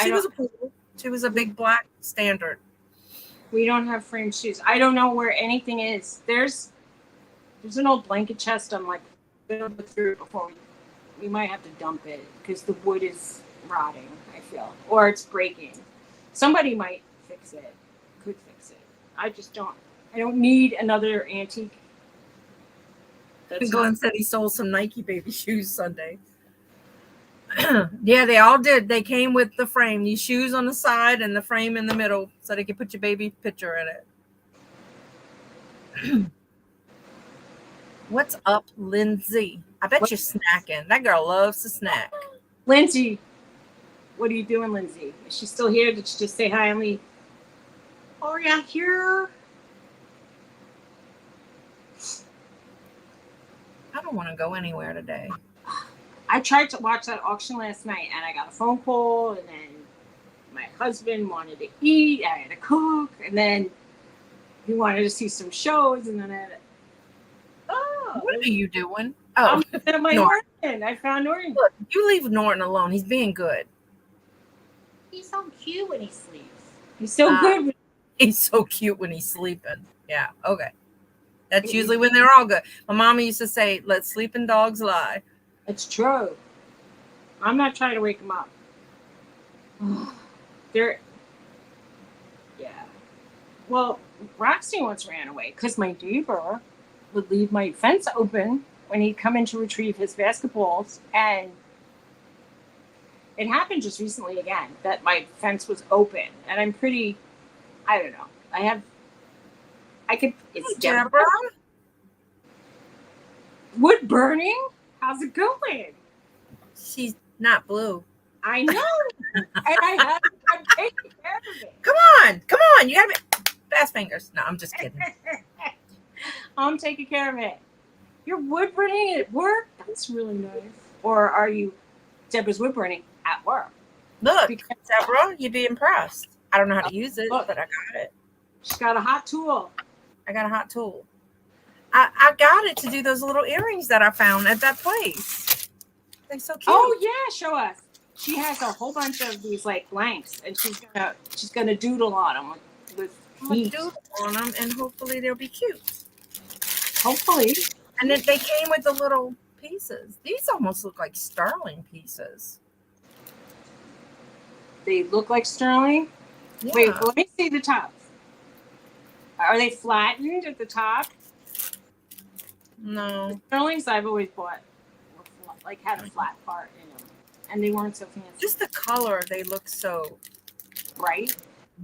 she was a poodle. She was a big black standard. We don't have framed shoes. I don't know where anything is. There's an old blanket chest. I'm like, gonna look through it before we might have to dump it because the wood is rotting, I feel, or it's breaking. Somebody might could fix it. I don't need another antique. Glenn said he sold some Nike baby shoes Sunday. Yeah, they all did. They came with the frame, these shoes on the side and the frame in the middle so they could put your baby picture in it. What's up, Lindsay? I bet you're snacking. That girl loves to snack. Lindsay, what are you doing, Lindsay? Is she still here? Did she just say hi and leave? Oh, yeah, here. I don't want to go anywhere today. I tried to watch that auction last night, and I got a phone call, and then my husband wanted to eat. I had to cook, and then he wanted to see some shows, and then I had to... Oh, what are you doing? Oh, I'm at my Norton. I found Norton. Look, you leave Norton alone. He's being good. He's so cute when he sleeps. He's so good. He's so cute when he's sleeping. Yeah, okay. That's usually when they're all good. My mama used to say, let sleeping dogs lie. It's true. I'm not trying to wake him up. Yeah. Well, Roxy once ran away because my neighbor would leave my fence open when he'd come in to retrieve his basketballs. And it happened just recently again that my fence was open. And I'm pretty, I don't know. It's Deborah? Wood burning? How's it going? She's not blue. I know. And I'm taking care of it. Come on. You gotta be fast fingers. No, I'm just kidding. I'm taking care of it. You're wood burning at work? That's really nice. Or are you Deborah's wood burning at work? Look, Deborah, you'd be impressed. I don't know how to use it, but I got it. She's got a hot tool. I got a hot tool. I got it to do those little earrings that I found at that place. They're so cute. Oh yeah, show us. She has a whole bunch of these like blanks, and she's gonna doodle on them with heat. Doodle on them, and hopefully they'll be cute. Hopefully. And then they came with the little pieces. These almost look like sterling pieces. They look like sterling. Yeah. Wait, let me see the tops. Are they flattened at the top? No. The sterlings I've always bought like had a flat part in them, and they weren't so fancy. Just the color, they look so bright,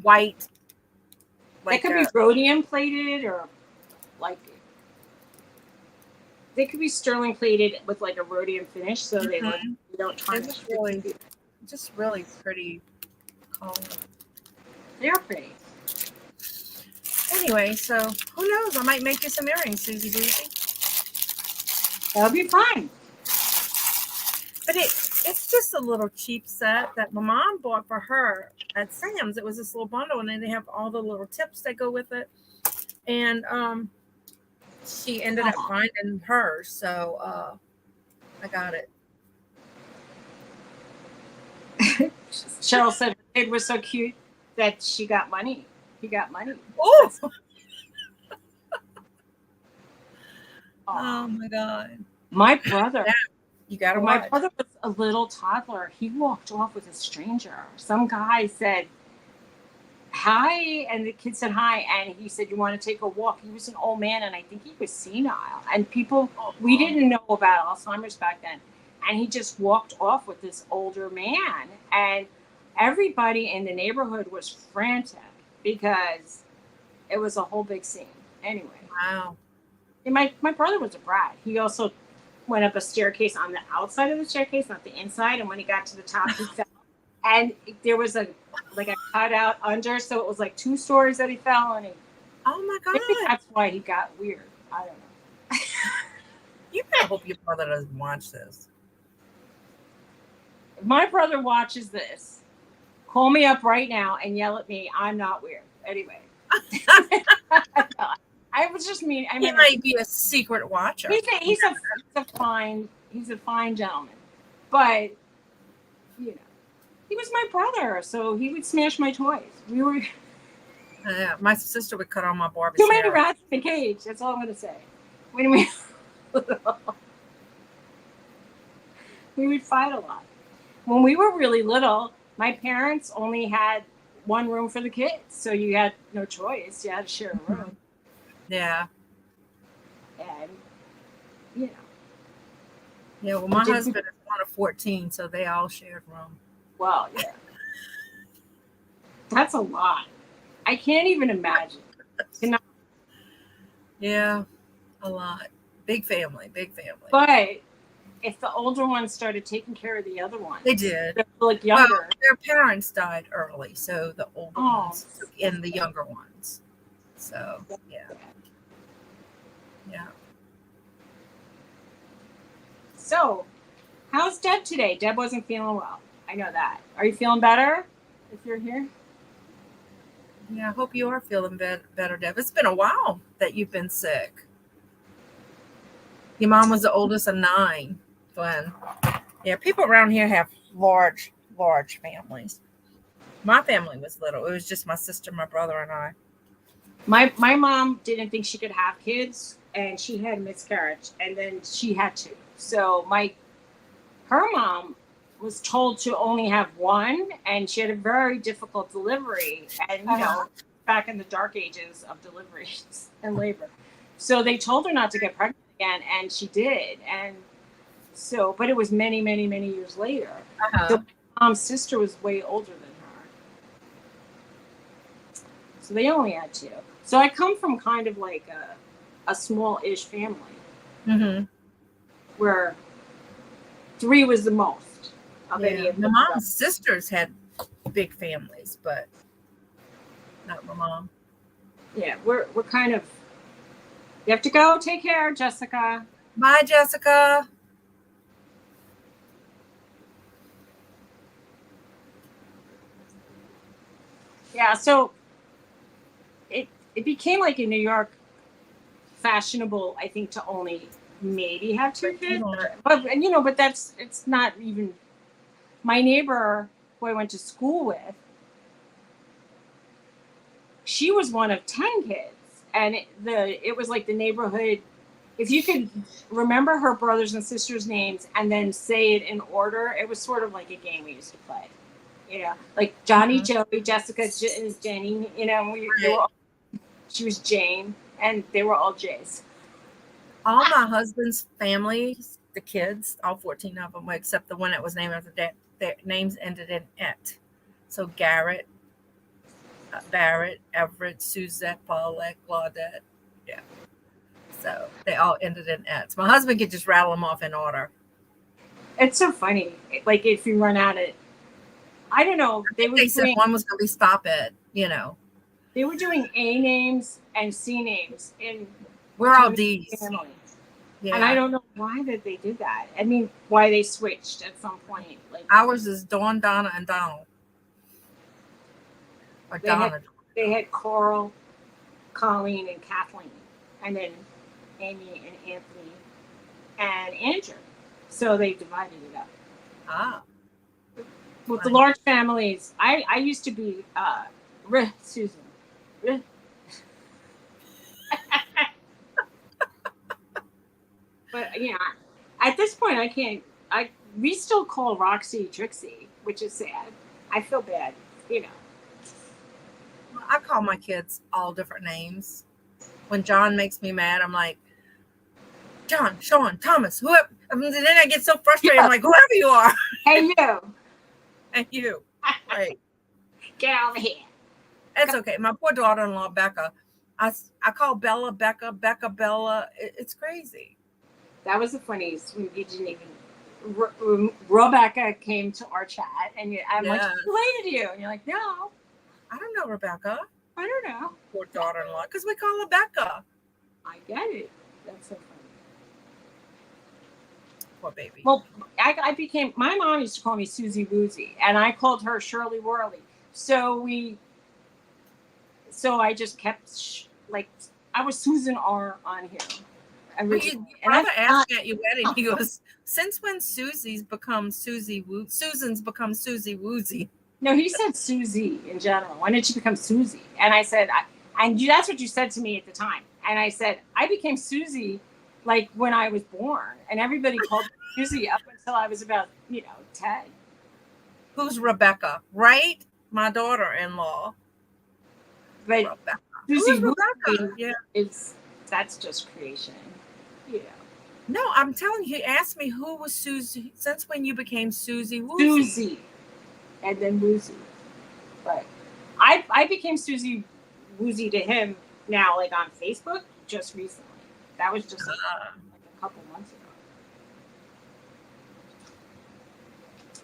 white. Like they could be rhodium plated, or like they could be sterling plated with like a rhodium finish, so they don't tarnish. Just really pretty color. They are pretty. Anyway, so who knows? I might make you some earrings, Suzy Boozy. That'll be fun. But it's just a little cheap set that my mom bought for her at Sam's. It was this little bundle, and then they have all the little tips that go with it. And she ended up finding hers, so I got it. Cheryl said it was so cute that she got money. He got money. Oh! Oh my God. My brother. Yeah, you got to My brother was a little toddler. He walked off with a stranger. Some guy said, hi, and the kid said hi, and he said, you want to take a walk? He was an old man, and I think he was senile. And we didn't know about Alzheimer's back then. And he just walked off with this older man. And everybody in the neighborhood was frantic because it was a whole big scene. Anyway. Wow. And my brother was a brat. He also went up a staircase on the outside of the staircase, not the inside. And when he got to the top, he fell. And there was a cutout under, so it was like 2 stories that he fell. And oh my God. Maybe that's why he got weird. I don't know. You better hope your brother doesn't watch this. If my brother watches this, call me up right now and yell at me. I'm not weird. Anyway. I was just mean. I mean, he might be a secret watcher. He's a fine gentleman, but you know, he was my brother, so he would smash my toys. We were. Yeah, my sister would cut on my Barbie. Too many rats in the cage. That's all I'm gonna say. When we would fight a lot. When we were really little, my parents only had one room for the kids, so you had no choice. You had to share a room. Yeah. And, you know. Yeah, well, my husband is one of 14, so they all shared room. Well, yeah. That's a lot. I can't even imagine. Yeah, a lot. Big family, big family. But if the older ones started taking care of the other ones, They did. they're like younger. Well, their parents died early, so the older ones took in the younger ones. So yeah. So, how's Deb today? Deb wasn't feeling well. I know that. Are you feeling better? If you're here. Yeah, I hope you are feeling better, Deb. It's been a while that you've been sick. Your mom was the oldest of 9, Glenn. Yeah, people around here have large families. My family was little. It was just my sister, my brother, and I. My mom didn't think she could have kids, and she had a miscarriage, and then she had 2. So her mom was told to only have 1, and she had a very difficult delivery, and back in the dark ages of deliveries and labor. So they told her not to get pregnant again, and she did. And so, but it was many, many, many years later. So my mom's sister was way older than her. So they only had 2. So I come from kind of like a small-ish family, where 3 was the most of any of my mom's sisters had big families, but not my mom. Yeah, we're kind of. You have to go. Take care, Jessica. Bye, Jessica. Yeah, so it became like in New York fashionable, I think, to only maybe have 2 kids. But it's not even. My neighbor who I went to school with, she was one of 10 kids, and it was like the neighborhood. If you could remember her brothers and sisters' names and then say it in order, it was sort of like a game we used to play. Like Johnny, Joey, Jessica, Jenny. She was Jane, and they were all J's. All my husband's families, the kids, all 14 of them, except the one that was named after that, their names ended in "et." So Garrett, Barrett, Everett, Suzette, Paulette, Claudette. Yeah. So they all ended in "et." My husband could just rattle them off in order. It's so funny. Like if you run at it, I don't know. They said one was going to be "stop it." They were doing A names and C names in. We're all D's. Family. Yeah. And I don't know why that they did that. I mean, why they switched at some point. Like ours is Dawn, Donna, and Donald. Or Donna. They had Coral, Colleen, and Kathleen, and then Amy and Anthony and Andrew. So they divided it up. With the large families, I used to be Susan. But at this point I can't. We still call Roxy Trixie, which is sad. I feel bad, I call my kids all different names. When John makes me mad, I'm like, John, Sean, Thomas, whoever. And then I get so frustrated. I'm like, whoever you are. Hey, you. And you. Right. Get over here. It's okay. My poor daughter-in-law, Becca. I call Bella Becca, Becca Bella. It's crazy. That was the funniest. We didn't even. Rebecca came to our chat, and I'm like, related to you, and you're like, no. I don't know Rebecca. I don't know. Poor daughter-in-law, because we call her Becca. I get it. That's so funny. Poor baby. Well, my mom used to call me Suzy Woozy, and I called her Shirley Worley. So I just kept I was Susan R on here. Brother asked me at your wedding, he goes, since when Susan's become Suzy Woozy? No, he said Suzy in general. When did she become Suzy? And I said, that's what you said to me at the time. And I said, I became Suzy like when I was born, and everybody called me Suzy up until I was about 10. Who's Rebecca? Right, my daughter-in-law. But Rebecca. Suzy Rebecca? That's just creation. No, I'm telling you. He asked me who was Suzy. Since when you became Suzy Woozy? Suzy, and then Woozy. But I became Suzy Woozy to him now, like on Facebook, just recently. That was just like a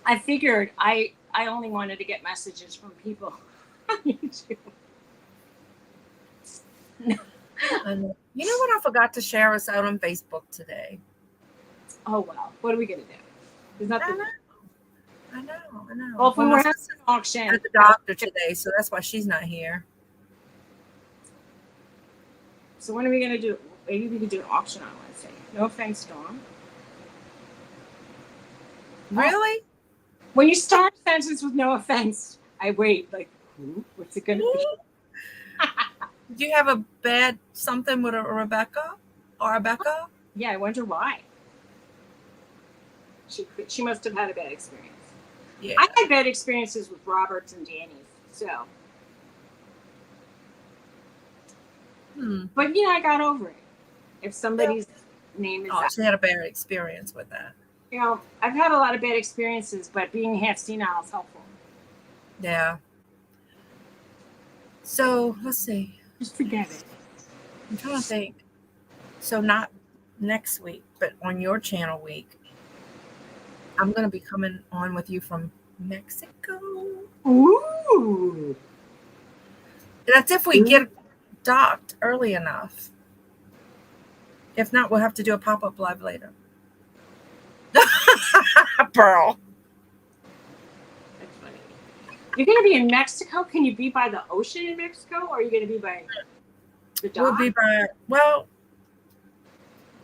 I figured I only wanted to get messages from people on YouTube. I know. You know what? I forgot to share us out on Facebook today. Oh well, what are we gonna do? There's nothing. I know. Well, if we my were having sister's an auction, at the doctor today, so that's why she's not here. so when are we gonna do? Maybe we could do an auction on Wednesday. No offense, Dawn. Really? When you start a sentence with no offense, I wait. Like, who? What's it gonna be? Do you have a bad something with a Rebecca or Rebecca? Yeah, I wonder why. She must have had a bad experience. Yeah. I had bad experiences with Roberts and Danny's, so. But I got over it. If somebody's name is, she had a bad experience with that. I've had a lot of bad experiences, but being half senile is helpful. Yeah. So let's see. Just forget it. I'm trying to think. So not next week, but on your channel week, I'm going to be coming on with you from Mexico. Ooh. That's if we get docked early enough. If not, we'll have to do a pop-up live later. Pearl. That's funny. You're going to be in Mexico? Can you be by the ocean in Mexico? Or are you going to be by the dock? We'll be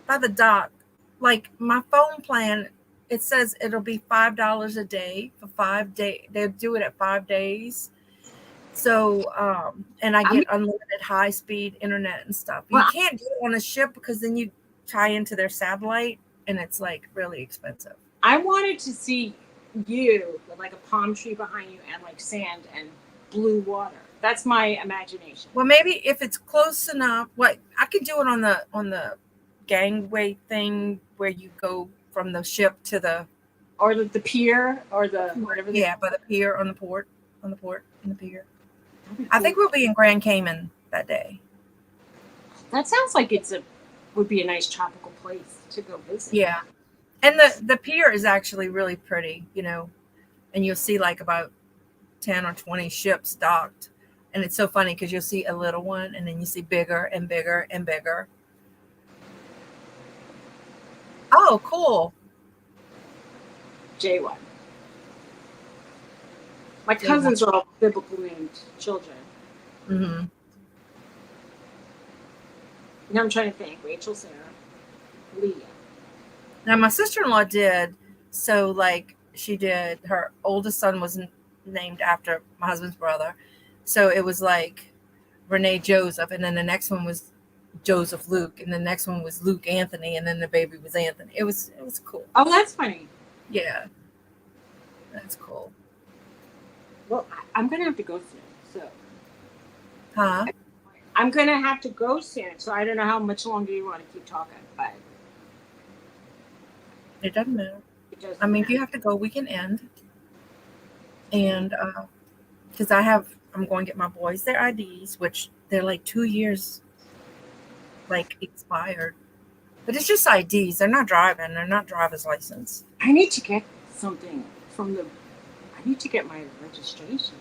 by the dock. Like my phone plan, it says it'll be $5 a day for 5 days. They'll do it at 5 days. So, and I get unlimited high-speed internet and stuff. You can't do it on a ship because then you tie into their satellite, and it's like really expensive. I wanted to see you with like a palm tree behind you and like sand and blue water. That's my imagination. Well, maybe if it's close enough, I could do it on the gangway thing where you go from the ship to the pier or the whatever. By the pier on the port in the pier. Cool. I think we'll be in Grand Cayman that day. That sounds like would be a nice tropical place to go visit. Yeah. And the pier is actually really pretty, and you'll see like about 10 or 20 ships docked. And it's so funny because you'll see a little one and then you see bigger and bigger and bigger. Oh, cool. J1. My cousins are all biblical named children. Mm-hmm. Now I'm trying to think. Rachel, Sarah, Leah. Now my sister-in-law did, so like she did, her oldest son was named after my husband's brother. So it was like Renee Joseph, and then the next one was Joseph Luke, and the next one was Luke Anthony, and then the baby was Anthony. It was cool. Oh, that's funny. Yeah. That's cool. Well, I'm going to have to go soon, so. Huh? I'm going to have to go soon, so I don't know how much longer you want to keep talking, but. It doesn't matter. If you have to go, we can end. And, because I'm going to get my boys their IDs, which they're like 2 years, like expired. But it's just IDs. They're not driving. They're not driver's license. I need to get something I need to get my registration.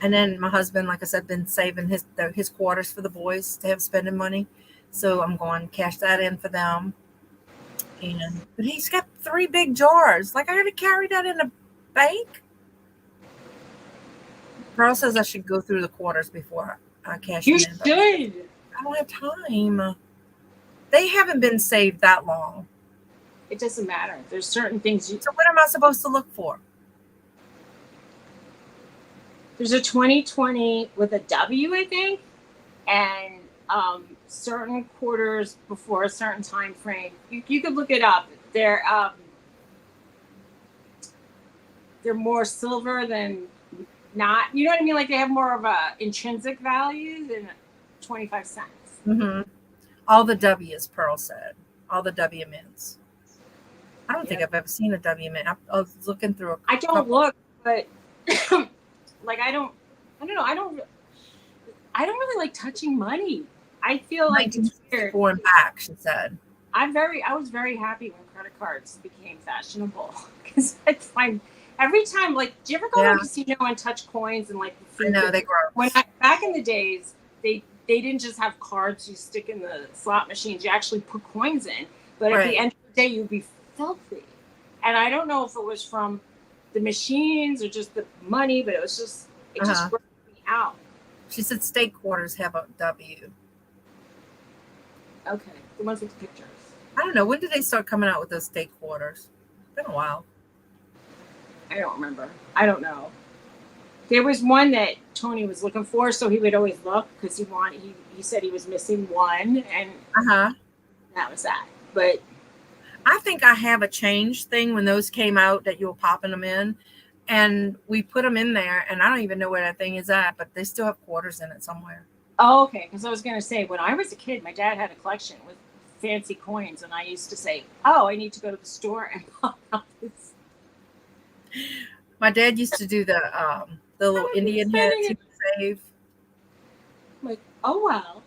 And then my husband, like I said, been saving his quarters for the boys to have spending money. So I'm going to cash that in for them. But he's got 3 big jars. Like I got to carry that in the bank. Pearl says I should go through the quarters before I cash you in. You should. I don't have time. They haven't been saved that long. It doesn't matter. There's certain things. So what am I supposed to look for? There's a 2020 with a W, I think, and certain quarters before a certain time frame. You could look it up. They're more silver than not. You know what I mean? Like they have more of a intrinsic value than 25 cents. Mm-hmm. All the W's, Pearl said. All the W mints. I don't think I've ever seen a W mint. I was looking through I don't look, but like I don't know. I don't really like touching money. I feel like it's weird. Foreign back, she said. I was very happy when credit cards became fashionable because it's like every time, like, do you ever go to a casino and touch coins and like the food? I know they gross. Back in the days, they didn't just have cards you stick in the slot machines. You actually put coins in, but at the end of the day, you'd be filthy. And I don't know if it was from the machines or just the money, but it just grossed me out. She said steak quarters have a W. Okay, the ones with the pictures. I don't know. When did they start coming out with those steak quarters? It's been a while. I don't remember. I don't know. There was one that Tony was looking for, so he would always look because he said he was missing one, and that was that. But I think I have a change thing when those came out that you were popping them in, and we put them in there, and I don't even know where that thing is at, but they still have quarters in it somewhere. Oh, okay. Because I was going to say, when I was a kid, my dad had a collection with fancy coins, and I used to say, "Oh, I need to go to the store and pop out this." My dad used to do the little Indian heads he would save. Like, oh well,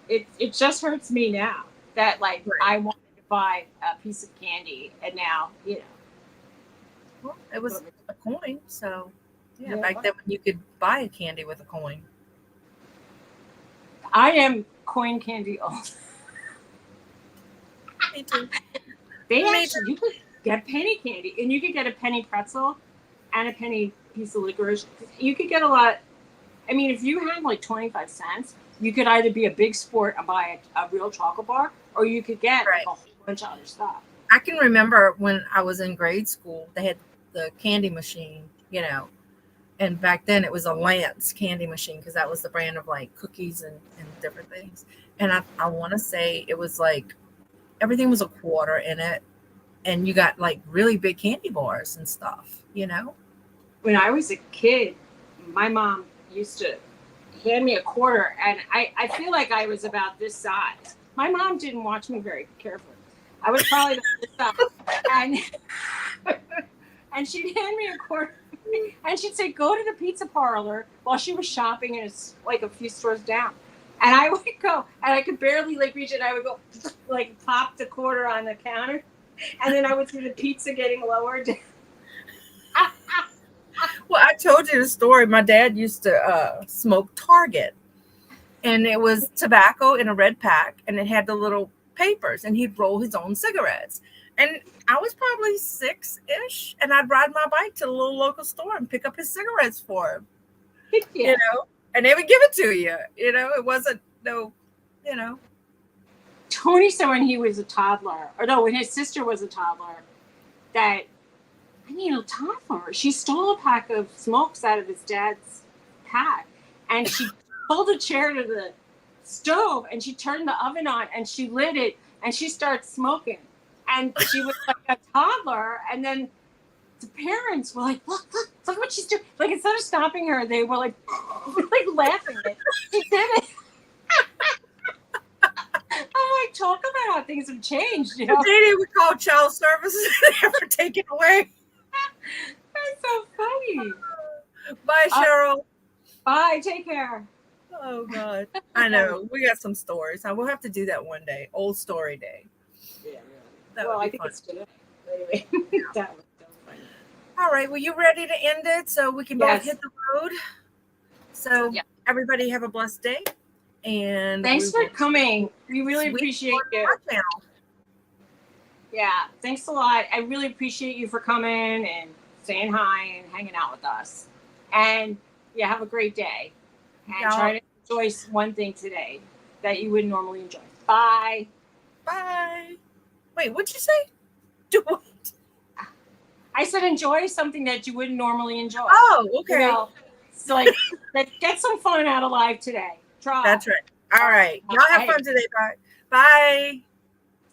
it just hurts me now that I wanted to buy a piece of candy, and now Well, it was a coin, so back then when you could buy a candy with a coin. I am coin candy old. Me too. You could get penny candy, and you could get a penny pretzel and a penny piece of licorice. You could get a lot. I mean, if you had like 25 cents, you could either be a big sport and buy a real chocolate bar, or you could get like a whole bunch of other stuff. I can remember when I was in grade school, they had the candy machine, and back then it was a Lance candy machine because that was the brand of like cookies and different things. And I want to say it was like everything was a quarter in it, and you got like really big candy bars and stuff, When I was a kid, my mom used to hand me a quarter, and I feel like I was about this size. My mom didn't watch me very carefully. I was probably about this size. And she'd hand me a quarter, and she'd say, "Go to the pizza parlor," while she was shopping, and it's like a few stores down. And I would go, and I could barely reach it. I would go, pop the quarter on the counter, and then I would see the pizza getting lowered. Well, I told you the story. My dad used to smoke Target, and it was tobacco in a red pack, and it had the little papers, and he'd roll his own cigarettes. And I was probably 6-ish, and I'd ride my bike to the little local store and pick up his cigarettes for him. And they would give it to you. It wasn't Tony said when he was a toddler, or no, when his sister was a toddler, that a toddler, she stole a pack of smokes out of his dad's pack, and she pulled a chair to the stove, and she turned the oven on, and she lit it, and she started smoking. And she was like a toddler, and then the parents were like, look what she's doing. Like, instead of stopping her, they were like laughing at she did it. I'm like, talk about how things have changed. The day they would call child services and never take it away. That's so funny. Bye, Cheryl. Bye. Take care. Oh, God. I know. We got some stories. We'll have to do that one day. Old story day. Yeah, really. I think it's today. Anyway, that was so funny. All right. Well, you ready to end it so we can both hit the road? So everybody have a blessed day. And thanks for coming. We really appreciate you. Yeah, thanks a lot. I really appreciate you for coming and saying hi and hanging out with us. And have a great day. And try to enjoy one thing today that you wouldn't normally enjoy. Bye. Bye. Wait, what'd you say? Do what? I said enjoy something that you wouldn't normally enjoy. Oh, okay. So get some fun out of life today. Try. That's right. All right. Y'all have fun today. Bye. Bye.